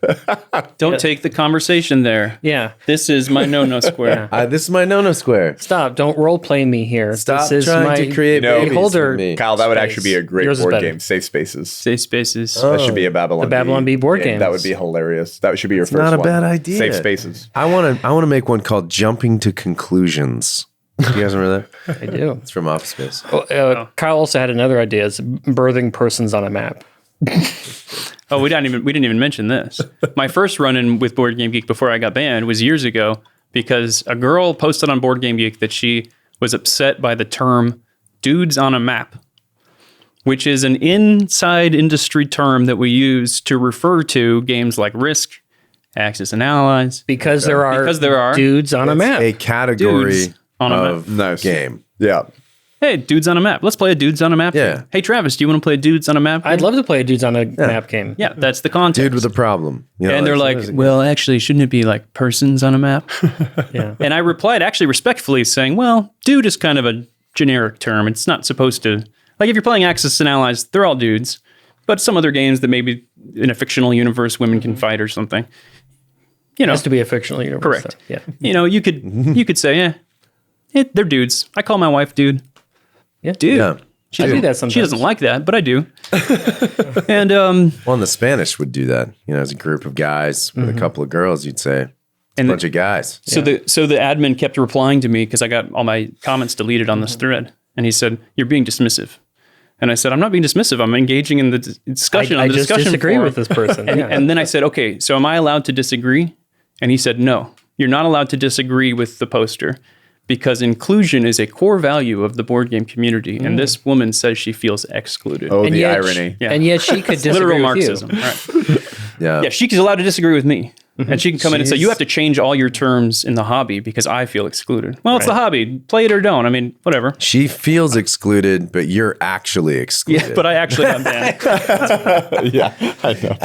Don't take the conversation there. Yeah. This is my no-no square. This is my no-no square. Stop. Don't role play me here. Stop this is trying to create babies holder. with me. Kyle, that would actually be a great Yours is board better. game. Safe Spaces. Safe spaces. That should be a Babylon The Babylon Bee board game. games. That would be hilarious. That should be your first Not a one. bad idea. Safe Spaces. I want to make one called Jumping to Conclusions. You guys remember that? I do. It's from Office Space. Kyle also had another idea: is birthing persons on a map. Oh, we didn't even mention this. My first run-in with Board Game Geek before I got banned was years ago because a girl posted on Board Game Geek that she was upset by the term "dudes on a map," which is an inside industry term that we use to refer to games like Risk, Axis and Allies. Because there are dudes on a map. A category Dudes on a of Nice. game. Yeah. Hey, dudes on a map. Let's play a dudes on a map Yeah. game. Hey, Travis, do you want to play dudes on a map game? I'd love to play a dudes on a map game. Yeah, that's the context. Dude with a problem. You know, And they're like, well, actually, shouldn't it be like persons on a map? Yeah. And I replied actually respectfully saying, well, dude is kind of a generic term. It's not supposed to, like if you're playing Axis and Allies, they're all dudes. But some other games that maybe in a fictional universe, women can fight or something. It has to be a fictional universe. Correct. So, yeah. You could say, they're dudes. I call my wife dude. Yeah. Dude. Yeah. I do that sometimes. She doesn't like that, but I do. And Well, and the Spanish would do that. As a group of guys with a couple of girls, you'd say, And bunch of guys. So the admin kept replying to me because I got all my comments deleted on this thread, and he said, "You're being dismissive." And I said, "I'm not being dismissive. I'm engaging in the discussion." I just disagree forum. with this person. And then I said, "Okay, so am I allowed to disagree?" And he said, "No, you're not allowed to disagree with the poster because inclusion is a core value of the board game community." And this woman says she feels excluded. Oh, And the yet irony. And yet she could disagree Literal with Marxism. you. Right. Yeah. She's allowed to disagree with me. And she can come in and say, "You have to change all your terms in the hobby because I feel excluded." Well, it's the hobby. Play it or don't. I mean, whatever. She feels excluded, but you're actually excluded. Yeah, but I actually got banned. Yeah, I know.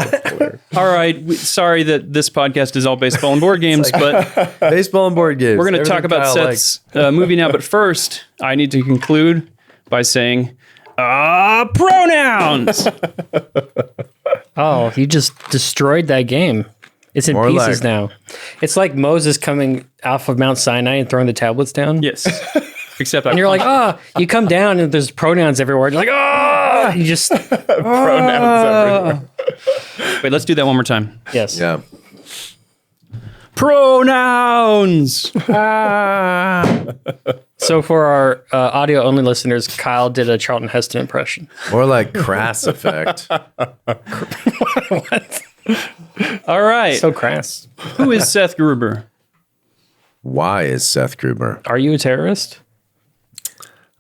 All right. Sorry that this podcast is all baseball and board games, but Baseball and board games. we're going to talk Everything about Kyle Seth's movie now. But first, I need to conclude by saying pronouns. Oh, you just destroyed that game. It's in More pieces like- now. It's like Moses coming off of Mount Sinai and throwing the tablets down. Yes. Except And you're like, you come down and there's pronouns everywhere. You're like, you just, Pronouns everywhere. wait, let's do that one more time. yes. Yeah. Pronouns. So for our audio only listeners, Kyle did a Charlton Heston impression. More like crass effect. All right. So crass. Who is Seth Gruber? Why is Seth Gruber? Are you a terrorist?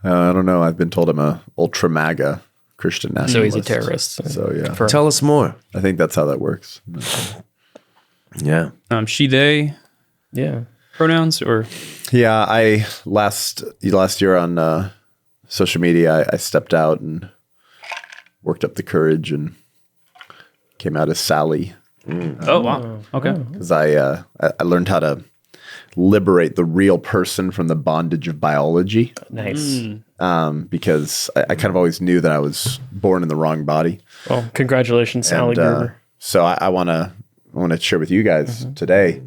I don't know. I've been told I'm a ultra MAGA Christian nationalist. So he's a terrorist. So yeah, Tell us more. I think that's how that works. Yeah. She, they Yeah. pronouns or Yeah, I last year on social media, I stepped out and worked up the courage and came out as Sally oh wow. Okay. because I learned how to liberate the real person from the bondage of biology. Nice. Because I kind of always knew that I was born in the wrong body. Well, congratulations, Sally And, Gruber. so I want to share with you guys today.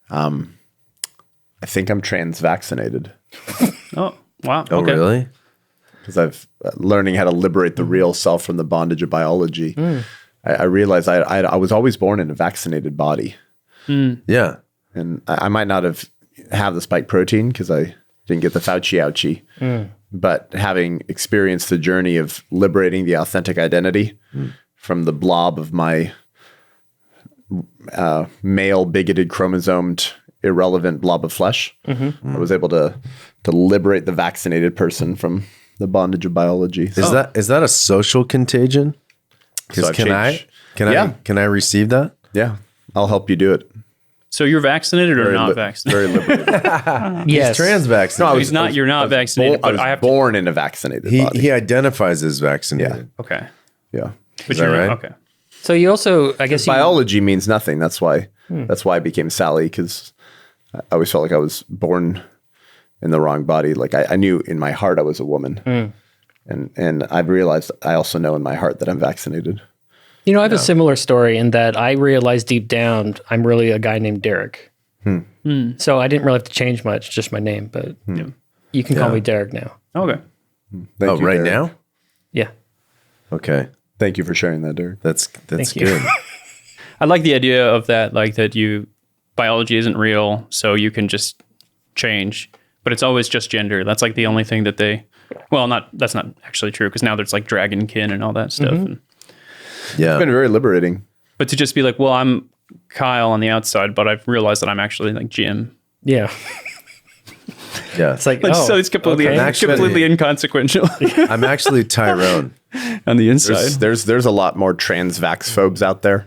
I think I'm trans-vaccinated Oh wow. Oh, okay. really? because I've learning how to liberate the real self from the bondage of biology. I realized I was always born in a vaccinated body, Yeah. and I might not have the spike protein because I didn't get the Fauci ouchie. But having experienced the journey of liberating the authentic identity from the blob of my male bigoted chromosomed irrelevant blob of flesh, I was able to liberate the vaccinated person from the bondage of biology. Is that a social contagion? So I've Can changed- I receive that? Yeah, I'll help you do it. So you're vaccinated or not li- vaccinated? Very liberated. Yes. Trans vaccinated. He's not. You're not vaccinated. I But was I have to. born in a vaccinated body. He identifies as vaccinated. Okay. Yeah. But that you're right? Okay. So you also, I guess, Biology means nothing. That's why I became Sally, because I always felt like I was born in the wrong body. Like I knew in my heart I was a woman. And I've realized I also know in my heart that I'm vaccinated. I have a similar story in that I realized deep down I'm really a guy named Derek. So I didn't really have to change much, just my name, but you can call me Derek now. Okay. Thank you, Right Derek. now? Yeah. Okay. Thank you for sharing that, Derek. That's Thank you. good. I like the idea of that, like that biology isn't real, so you can just change, but it's always just gender. That's like the only thing that that's not actually true because now there's like dragonkin and all that stuff. And, Yeah. It's been very liberating. but to just be like, well, I'm Kyle on the outside, but I've realized that I'm actually like Jim. Yeah. Yeah. It's like, So it's completely okay. Actually- completely inconsequential I'm actually Tyrone. on the inside. There's a lot more trans vax phobes out there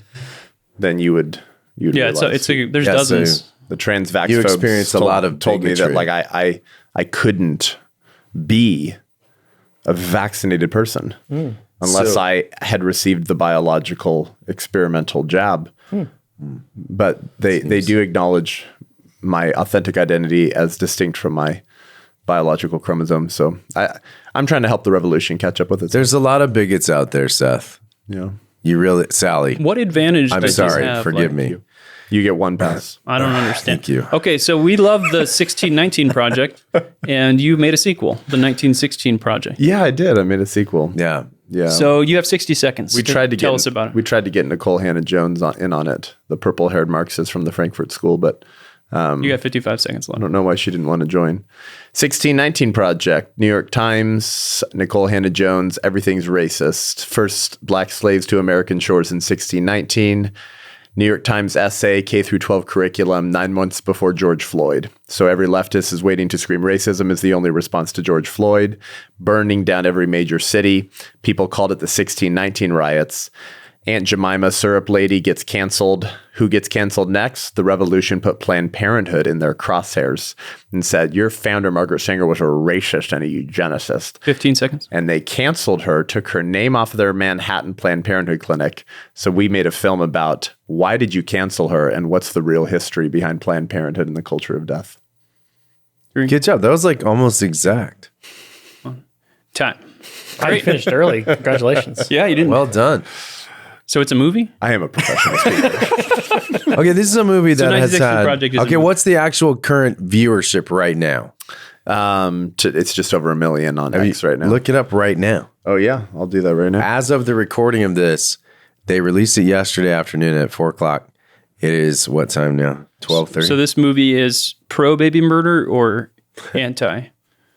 than you'd Yeah, realize. there's Yeah, so dozens. The trans vax You phobes experienced a lot of told me that bigotry. like I couldn't be a vaccinated person unless So- I had received the biological experimental jab. But they do acknowledge my authentic identity as distinct from my biological chromosome. So I'm trying to help the revolution catch up with it. There's a lot of bigots out there, Seth. Yeah. You really, Sally. What advantage I'm does sorry. this have? Forgive Like, me. You get one pass. I don't understand. Thank you. Okay, so we love the 1619 project, and you made a sequel, the 1916 project. Yeah, I did. I made a sequel. Yeah. Yeah. So you have 60 seconds. we tried to tell get, us about it. We tried to get Nicole Hannah-Jones in on it, the purple-haired Marxist from the Frankfurt School, but You got 55 seconds I left. don't know why she didn't want to join. 1619 Project, New York Times, Nicole Hannah-Jones, Everything's Racist. First black slaves to American shores in 1619. New York Times essay, K through 12 curriculum, 9 months before George Floyd. So every leftist is waiting to scream racism is the only response to George Floyd. Burning down every major city. People called it the 1619 riots. Aunt Jemima Syrup Lady gets canceled. Who gets canceled next? The revolution put Planned Parenthood in their crosshairs and said, your founder, Margaret Sanger, was a racist and a eugenicist. 15 seconds. And they canceled her, took her name off of their Manhattan Planned Parenthood clinic. So we made a film about why did you cancel her and what's the real history behind Planned Parenthood and the culture of death. Good job. That was like almost exact. Time. I finished early. Congratulations. Yeah, you didn't. Well done. So it's a movie? I am a professional speaker. Okay, this is a movie that has 1960 had. Project is a Okay, movie. what's the actual current viewership right now? It's just over 1 million on X right now. Look it up right now. Oh, yeah. I'll do that right now. As of the recording of this, they released it yesterday afternoon at 4 o'clock. It is what time now? 12:30. So this movie is pro baby murder or anti?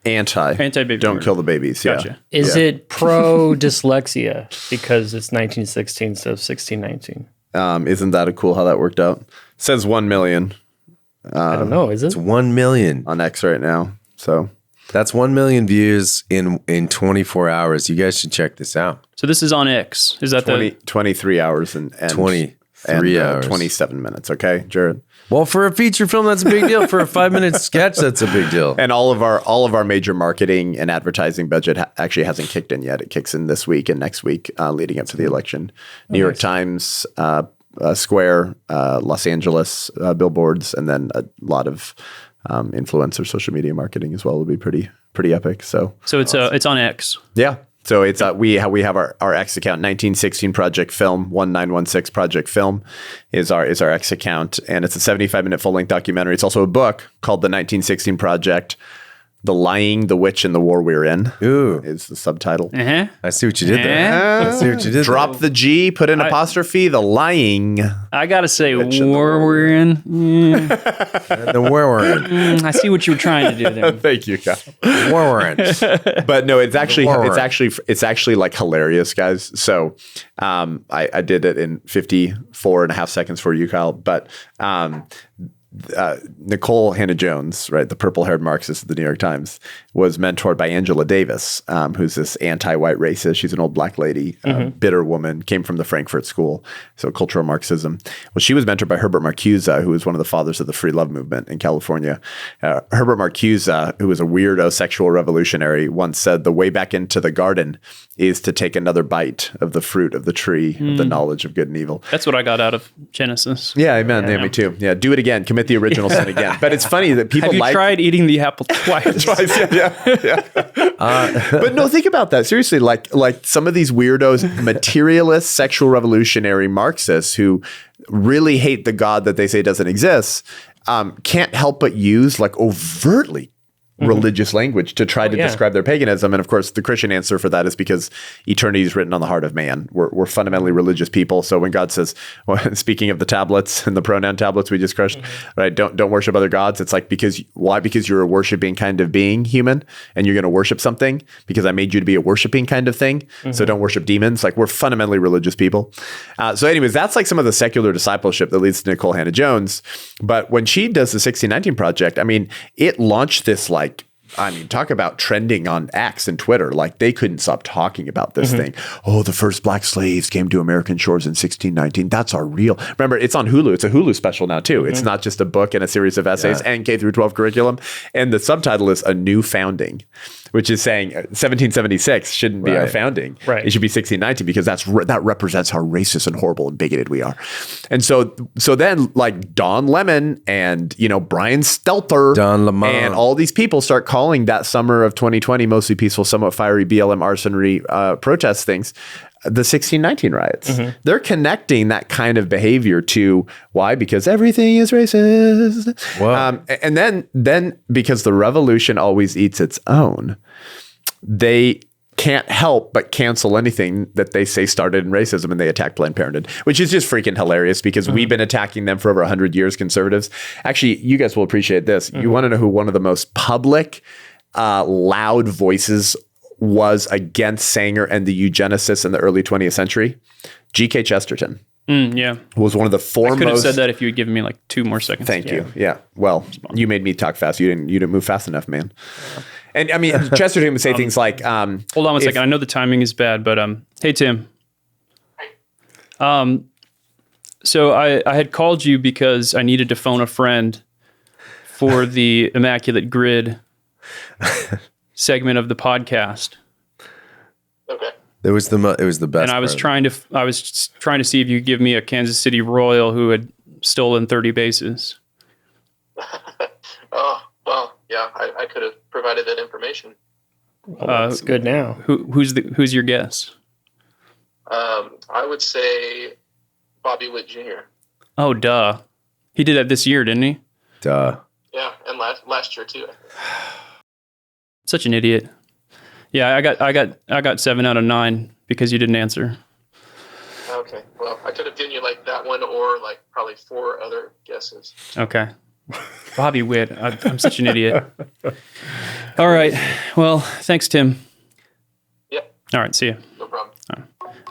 Anti-baby. Don't murder. kill the babies. Gotcha. Yeah. Is it pro dyslexia because it's 1916 instead of 1619? Isn't that cool how that worked out? Says 1 million I don't know. Is it? it's 1 million. on X right now. So That's 1 million views in 24 hours. You guys should check this out. So this is on X. Is that 23 hours and 23 hours. 27 minutes. Okay, Jared. Well, for a feature film, that's a big deal. For a 5-minute sketch, that's a big deal. And all of our major marketing and advertising budget actually hasn't kicked in yet. It kicks in this week and next week, leading up to the election. New York Times, Square, Los Angeles billboards, and then a lot of influencer social media marketing as well will be pretty epic. So it's on X. yeah. So it's we have our X account, 1916 Project Film, 1916 Project Film is our X account, and it's a 75-minute full-length documentary. It's also a book called The 1916 Project: The Lying, the Witch, and the War We're In. Ooh. Is the subtitle. Uh-huh. I see what you did there. I see what you did Drop the G, put an apostrophe. The Lying. I gotta say, Witch and the war we're in. there. The war we're in. I see what you were trying to do there. Thank you, Kyle. War we're in. But no, it's actually War. it's actually like hilarious, guys. So I did it in 54 and a half seconds for you, Kyle. But Nicole Hannah-Jones, right, the purple-haired Marxist at the New York Times, was mentored by Angela Davis, who's this anti-white racist. She's an old black lady, bitter woman, came from the Frankfurt School, so cultural Marxism. Well, she was mentored by Herbert Marcuse, who was one of the fathers of the free love movement in California. Herbert Marcuse, who was a weirdo sexual revolutionary, once said, the way back into the garden is to take another bite of the fruit of the tree of the knowledge of good and evil. That's what I got out of Genesis. Yeah, amen. Yeah, me too. Yeah, do it again. Commit the original sin again. But it's funny that people Have you tried eating the apple twice? Yeah. But no, think about that. Seriously, like some of these weirdos, materialist, sexual revolutionary Marxists who really hate the God that they say doesn't exist, can't help but use like overtly religious language to try to describe their paganism. And of course, the Christian answer for that is because eternity is written on the heart of man. We're fundamentally religious people. So when God says, well, speaking of the tablets and the pronoun tablets we just crushed, right? Don't worship other gods. It's like, why? Because you're a worshiping kind of being, human, and you're going to worship something because I made you to be a worshiping kind of thing. So don't worship demons. Like, we're fundamentally religious people. So anyways, that's like some of the secular discipleship that leads to Nicole Hannah-Jones. But when she does the 1619 Project, I mean, it launched this talk about trending on X and Twitter. Like, they couldn't stop talking about this thing. Oh, the first black slaves came to American shores in 1619. That's our real. Remember, it's on Hulu. It's a Hulu special now, too. It's not just a book and a series of essays and K through 12 curriculum. And the subtitle is A New Founding, which is saying 1776 shouldn't be our founding. Right. It should be 1619 because that represents how racist and horrible and bigoted we are. And so then like Don Lemon and, Brian Stelter Don Lemon. and all these people start calling that summer of 2020, mostly peaceful, somewhat fiery BLM arsonry protest things, the 1619 riots. They're connecting that kind of behavior to why? Because everything is racist. And then because the revolution always eats its own, they can't help but cancel anything that they say started in racism, and they attack Planned Parenthood, which is just freaking hilarious because we've been attacking them for over 100 years, conservatives. Actually, you guys will appreciate this. You want to know who one of the most public, loud voices was against Sanger and the eugenicists in the early 20th century? G.K. Chesterton. Yeah. Was one of the foremost. I could have said that if you had given me like 2 more seconds. Thank you. Yeah. Well, you made me talk fast. You didn't move fast enough, man. And I mean, Chesterton would say things like, hold on one second. I know the timing is bad, but hey, Tim. So I had called you because I needed to phone a friend for the Immaculate Grid segment of the podcast. Okay. It was the best. And I was trying to see if you could give me a Kansas City Royal who had stolen 30 bases. Oh, well, yeah, I could have provided that information. It's good now. Who's your guess? I would say Bobby Witt Jr. Oh, duh. He did that this year, didn't he? Duh. Yeah, and last year too. Such an idiot. Yeah, I got 7 out of 9 because you didn't answer. Okay, well, I could have given you like that one or like probably 4 other guesses. Okay. Bobby Witt. I'm such an idiot. All right. Well, thanks, Tim. Yep. All right. See you. No problem. All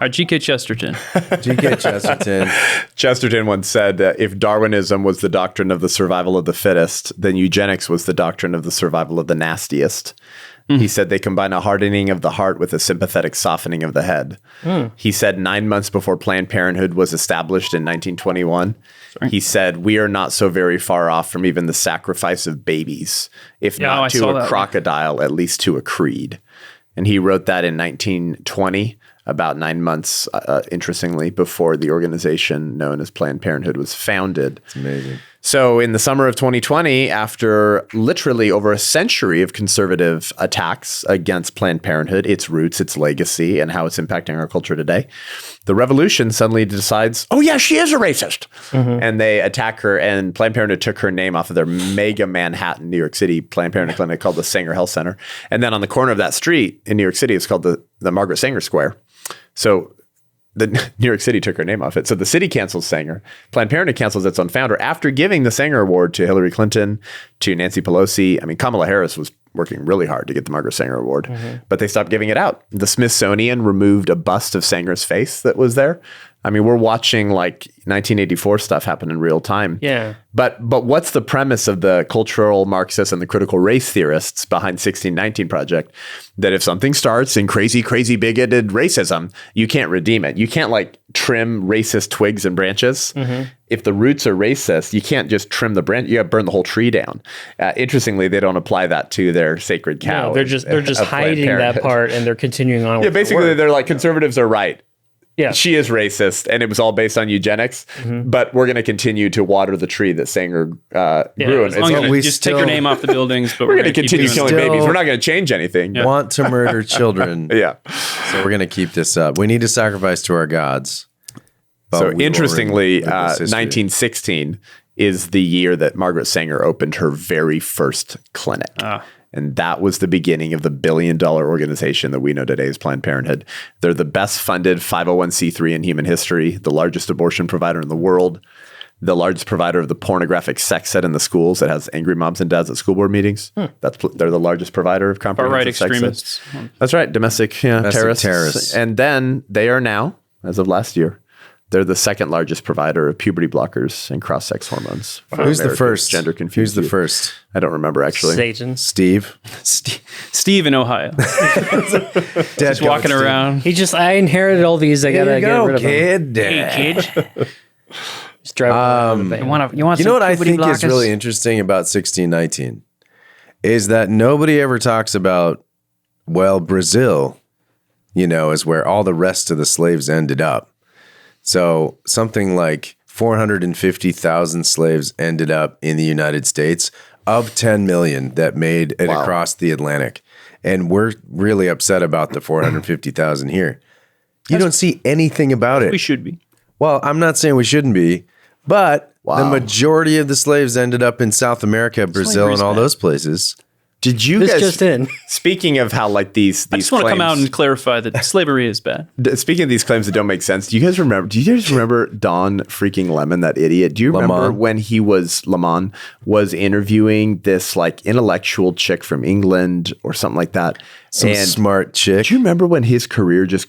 right. G.K. Chesterton. G.K. Chesterton. Chesterton once said, if Darwinism was the doctrine of the survival of the fittest, then eugenics was the doctrine of the survival of the nastiest. He said they combine a hardening of the heart with a sympathetic softening of the head. He said 9 months before Planned Parenthood was established in 1921, he said, we are not so very far off from even the sacrifice of babies, if not to a crocodile, at least to a creed. And he wrote that in 1920, about 9 months, interestingly, before the organization known as Planned Parenthood was founded. It's amazing. So in the summer of 2020, after literally over a century of conservative attacks against Planned Parenthood, its roots, its legacy, and how it's impacting our culture today, the revolution suddenly decides, oh yeah, she is a racist. And they attack her, and Planned Parenthood took her name off of their mega Manhattan, New York City Planned Parenthood clinic called the Sanger Health Center. And then on the corner of that street in New York City, it's called the Margaret Sanger Square. So the New York City took her name off it. So the city cancels Sanger. Planned Parenthood cancels its own founder after giving the Sanger Award to Hillary Clinton, to Nancy Pelosi. I mean, Kamala Harris was working really hard to get the Margaret Sanger Award, but they stopped giving it out. The Smithsonian removed a bust of Sanger's face that was there. I mean, we're watching like 1984 stuff happen in real time. Yeah. But what's the premise of the cultural Marxists and the critical race theorists behind 1619 Project? That if something starts in crazy, crazy bigoted racism, you can't redeem it. You can't like trim racist twigs and branches. If the roots are racist, you can't just trim the branch. You got to burn the whole tree down. Interestingly, they don't apply that to their sacred cow. No, they're just hiding that part, and they're continuing on. Yeah, basically, they're like, conservatives are right. Yeah. She is racist, and it was all based on eugenics, but we're going to continue to water the tree that Sanger grew. As long as we just take her name off the buildings, but we're going to continue killing babies. We're not going to change anything. Want to murder children. Yeah. So we're going to keep this up. We need to sacrifice to our gods. So interestingly, 1916 is the year that Margaret Sanger opened her very first clinic. And that was the beginning of the billion-dollar organization that we know today as Planned Parenthood. They're the best funded 501c3 in human history, the largest abortion provider in the world, the largest provider of the pornographic sex ed in the schools that has angry moms and dads at school board meetings. They're the largest provider of comprehensive sex ed. Extremists. That's right, domestic terrorists. And then they are now, as of last year, they're the second largest provider of puberty blockers and cross-sex hormones. Who's the first? Gender confused. Who's the first? I don't remember, actually. Satan. Steve. Steve in Ohio. Just walking around. I inherited all these. I gotta get rid of them. Hey, kid. Just drive around. You want You know what I think blockers? is really interesting about 1619 is that nobody ever talks about, well, Brazil, is where all the rest of the slaves ended up. So something like 450,000 slaves ended up in the United States of 10 million that made it across the Atlantic. And we're really upset about the 450,000 here. You don't see anything about it. We should be. Well, I'm not saying we shouldn't be, but the majority of the slaves ended up in South America, Brazil, and all those places. Did you This guys just in. Speaking of how like these I just want to come out and clarify that slavery is bad. Speaking of these claims that don't make sense, do you guys remember Don freaking Lemon, that idiot? Do you remember when he was Lemon was interviewing this like intellectual chick from England or something like that? Some smart chick. Do you remember when his career just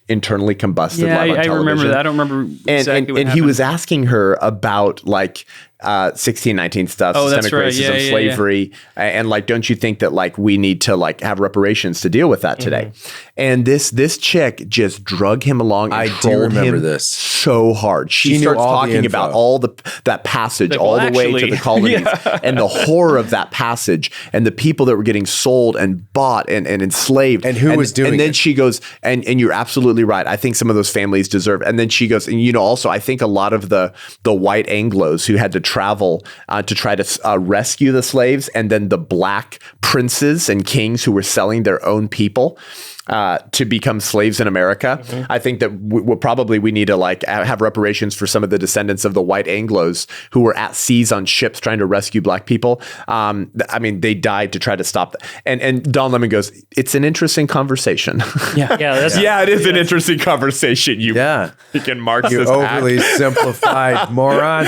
internally combusted? Yeah, live on I television? remember that. I don't remember exactly what and he was asking her about like 1619 stuff, Oh, that's systemic right. racism, Yeah. slavery, and like, don't you think that like we need to like have reparations to deal with that today? And this chick just drug him along. And I do trolled remember him this so hard. She knew starts all the talking about info. all that passage Like, all well, the way to actually, the colonies and the horror of that passage and the people that were getting sold and bought and enslaved And who was doing And then it. she goes, and you're absolutely right. I think some of those families deserve. And then she goes, and also I think a lot of the white Anglos who had to travel to try to rescue the slaves, and then the black princes and kings who were selling their own people to become slaves in America. I think that we need to like have reparations for some of the descendants of the white Anglos who were at seas on ships trying to rescue black people. I mean, they died to try to stop that. And Don Lemon goes, "It's an interesting conversation." Yeah, that's Yeah, it is an interesting conversation. You freaking Marxist overly simplified moron.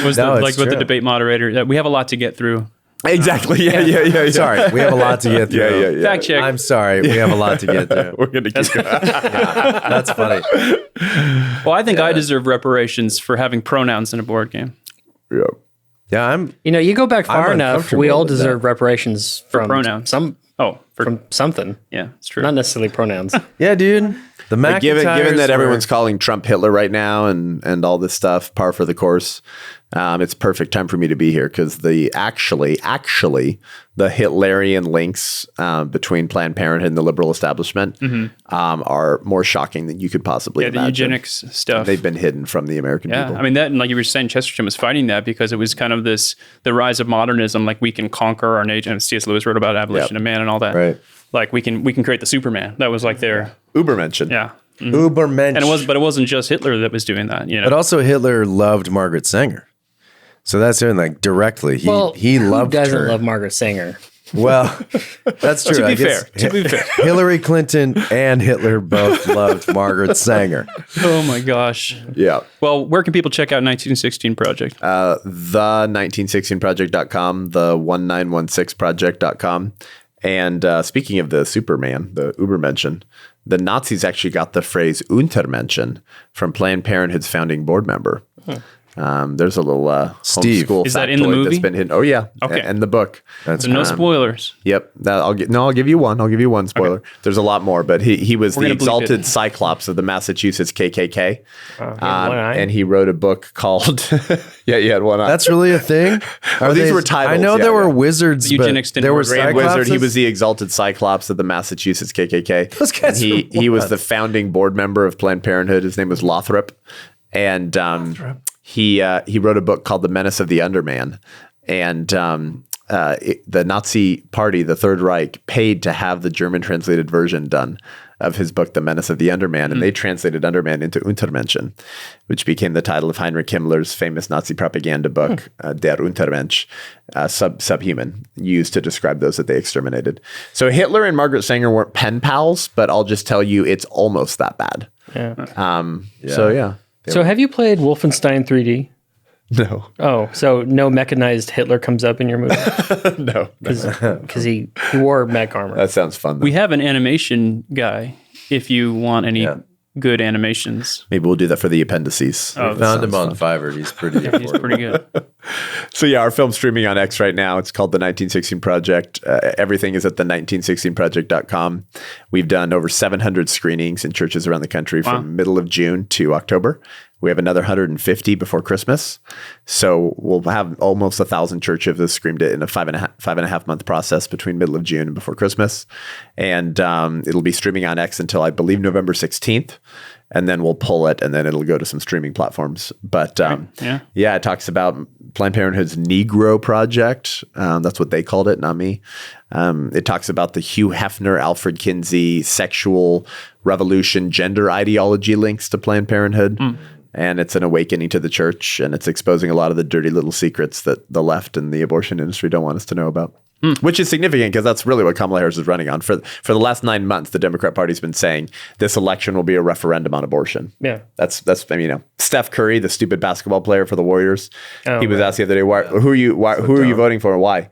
Was No, it's like with the true. debate moderator that we have a lot to get through. Exactly. Yeah. Sorry, we have a lot to get through. Yeah. Fact check. I'm sorry, we have a lot to get through. We're gonna keep going. That's funny. Well, I think I deserve reparations for having pronouns in a board game. Yeah. Yeah, I'm. you go back far I'm enough, uncomfortable we all with that. deserve reparations from pronouns. For from something. yeah, it's true. Not necessarily pronouns. Yeah, dude. The But given McIntyres that were- everyone's calling Trump Hitler right now and all this stuff, par for the course, it's perfect time for me to be here because the actually the Hitlerian links between Planned Parenthood and the liberal establishment are more shocking than you could possibly the imagine. eugenics stuff. They've been hidden from the American Yeah, people. I mean that, and like you were saying, Chesterton was fighting that because it was kind of the rise of modernism. Like we can conquer our nation. And C.S. Lewis wrote about abolition of man and all that. Right. Like we can create the Superman. That was like their Ubermensch. yeah. Ubermensch. And it wasn't just Hitler that was doing that. You know, But also Hitler loved Margaret Sanger. So that's doing like directly. He who loved doesn't her. love Margaret Sanger? Well, that's true. To I be guess fair. Hillary Clinton and Hitler both loved Margaret Sanger. oh my gosh. Yeah. Well, where can people check out 1916 Project? The1916project.com, the 1916project.com. And speaking of the Superman, the Ubermenschen, the Nazis actually got the phrase Untermenschen from Planned Parenthood's founding board member. There's a little Steve. homeschool Is that in the factoid movie? That's been hidden. Oh yeah, Okay. and the book. That's So no spoilers. Yep. I'll give you one. I'll give you one spoiler. There's a lot more, but he was We're the gonna bleep exalted it. Cyclops of the Massachusetts KKK. One eye. And he wrote a book called Yeah, you had one eye. That's really a thing? Are these they- were titles, I know yeah, there were yeah. wizards, The but eugenics didn't there were work. Grand Wizard. He Cyclopses? was the exalted Cyclops of the Massachusetts KKK. Those guys And are he was wild. the founding board member of Planned Parenthood. His name was Lothrop, and he wrote a book called The Menace of the Underman. And the Nazi Party, the Third Reich, paid to have the German translated version done of his book, The Menace of the Underman, and they translated Underman into Untermenschen, which became the title of Heinrich Himmler's famous Nazi propaganda book, Der Untermensch, subhuman, used to describe those that they exterminated. So Hitler and Margaret Sanger weren't pen pals, but I'll just tell you, it's almost that bad. So yeah, So have you played Wolfenstein 3D? no, Oh, so no mechanized Hitler comes up in your movie no, because he wore mech armor. that sounds fun. Though. We have an animation guy. If you want any good animations, Maybe we'll do that for the appendices. Oh, Found him on Fiverr. He's pretty good. he's pretty good. So yeah, our film's streaming on X right now. It's called The 1916 Project. Everything is at the 1916project.com. We've done over 700 screenings in churches around the country from middle of June to October. We have another 150 before Christmas. So we'll have almost 1,000 churches that screamed it in a five and a half month process between middle of June and before Christmas. And it'll be streaming on X until I believe November 16th. and then we'll pull it, and then it'll go to some streaming platforms. But it talks about Planned Parenthood's Negro Project. That's what they called it, not me. It talks about the Hugh Hefner, Alfred Kinsey sexual revolution, gender ideology links to Planned Parenthood. And it's an awakening to the church, and it's exposing a lot of the dirty little secrets that the left and the abortion industry don't want us to know about. Which is significant because that's really what Kamala Harris is running on. For the last 9 months, the Democrat Party's been saying this election will be a referendum on abortion. Yeah. That's Steph Curry, the stupid basketball player for the Warriors. He was asked the other day, who are you voting for and why?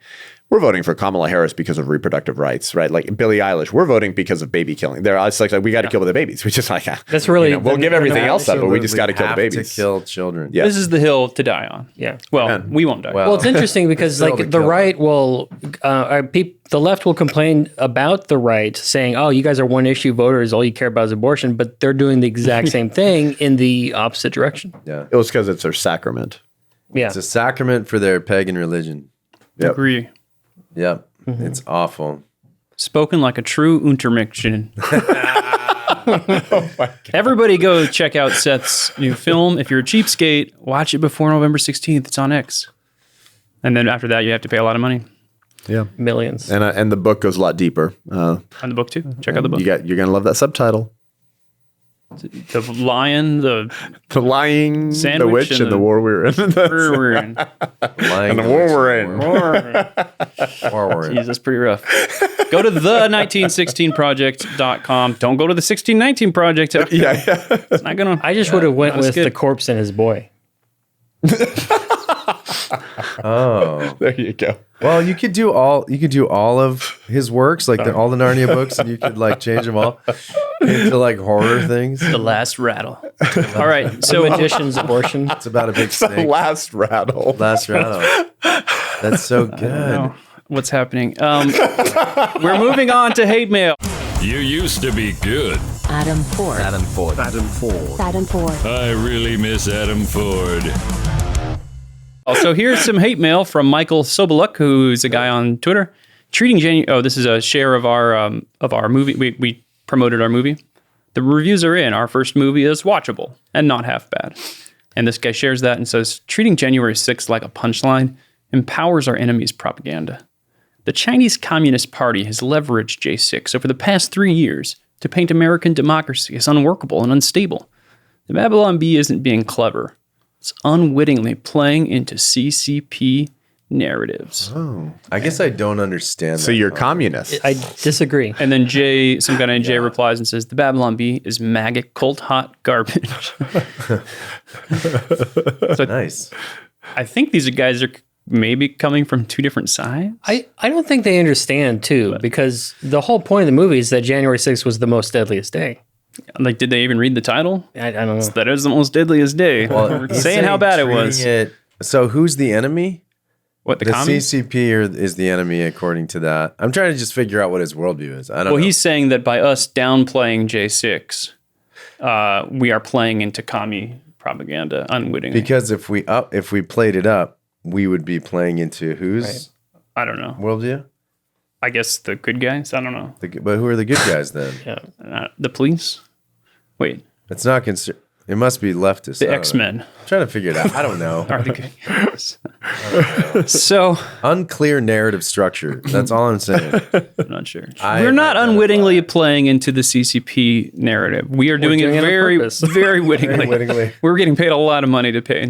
We're voting for Kamala Harris because of reproductive rights, right? Like Billie Eilish, we're voting because of baby killing. It's like we got to kill the babies. We just that's really we'll give everything else up, but we just got to kill the babies. To kill children. Yeah. This is the hill to die on. Yeah. Well, we won't die. Well, it's interesting because like the right will, the left will complain about the right, saying, "Oh, you guys are one issue voters. All you care about is abortion," but they're doing the exact same thing in the opposite direction. Yeah. It was because it's their sacrament. Yeah. It's a sacrament for their pagan religion. Yep. Agree. Yep. It's awful. Spoken like a true Untermärchen. Everybody go check out Seth's new film. If you're a cheapskate, watch it before November 16th. It's on X. And then after that, you have to pay a lot of money. Yeah. Millions. And the book goes a lot deeper. On the book too. Check out the book. You're going to love that subtitle. The lion, the lying, sandwich, the witch, and the war we're in. War we're in. And the war we're in. Jeez, that's pretty rough. Go to the1916project.com. Don't go to the 1619 project. Yeah. It's not gonna. I just would have went with the corpse and his boy. Oh, there you go. Well, you could do all of his works, like all the Narnia books, and you could like change them all into like horror things. The last rattle. All right, so Magician's abortion. It's about a big snake. The last rattle. Last rattle. That's so good. What's happening? We're moving on to hate mail. You used to be good. Adam Ford. Adam Ford. Adam Ford. I really miss Adam Ford. So here's some hate mail from Michael Soboluk, who's a guy on Twitter. This is a share of our movie. We promoted our movie. The reviews are in. Our first movie is watchable and not half bad. And this guy shares that and says, treating January 6th like a punchline empowers our enemies' propaganda. The Chinese Communist Party has leveraged J6 over the past 3 years to paint American democracy as unworkable and unstable. The Babylon Bee isn't being clever. It's unwittingly playing into CCP narratives. Oh, I guess I don't understand. So you're communist. I disagree. And then some guy named Jay replies and says, the Babylon Bee is maggot cult hot garbage. So Nice. I think these guys are maybe coming from two different sides. I don't think they understand, too, because the whole point of the movie is that January 6th was the most deadliest day. Like, did they even read the title? I don't know. That is the most deadliest day. Well, he's saying how bad it was. So who's the enemy? What, the CCP is the enemy according to that. I'm trying to just figure out what his worldview is. I don't know. Well, he's saying that by us downplaying J6, we are playing into commie propaganda unwittingly. Because if we played it up, we would be playing into whose I don't know. worldview? I guess the good guys. I don't know. But who are the good guys then? The police. Wait, It's not concerned. It must be leftist. the X-Men I'm trying to figure it out. I don't know. are the good guys. So Unclear narrative structure. That's all I'm saying. I'm not sure. We're not unwittingly playing into the CCP narrative. We are doing it doing it on very, purpose. very wittingly. Very wittingly. We're getting paid a lot of money to play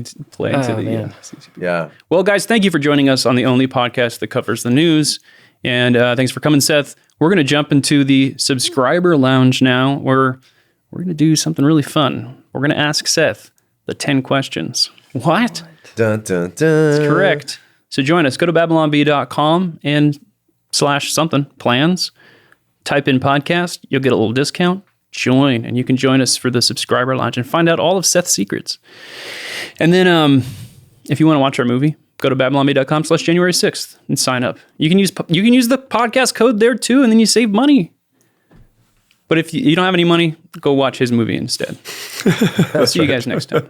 into the man. CCP. Yeah. Well, guys, thank you for joining us on the only podcast that covers the news. And thanks for coming, Seth. We're going to jump into the subscriber lounge now, where we're going to do something really fun. We're going to ask Seth the 10 questions. What? Dun, dun, dun. That's correct. So join us. Go to babylonbee.com and /something plans. Type in podcast. You'll get a little discount. Join, and you can join us for the subscriber lounge and find out all of Seth's secrets. And then if you want to watch our movie, go to babylonbee.com/January 6th and sign up. You can use the podcast code there too, and then you save money. But if you don't have any money, go watch his movie instead. I'll see you guys next time.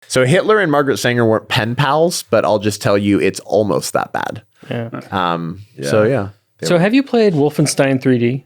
So Hitler and Margaret Sanger weren't pen pals, but I'll just tell you it's almost that bad. Yeah. So yeah. So have you played Wolfenstein 3D?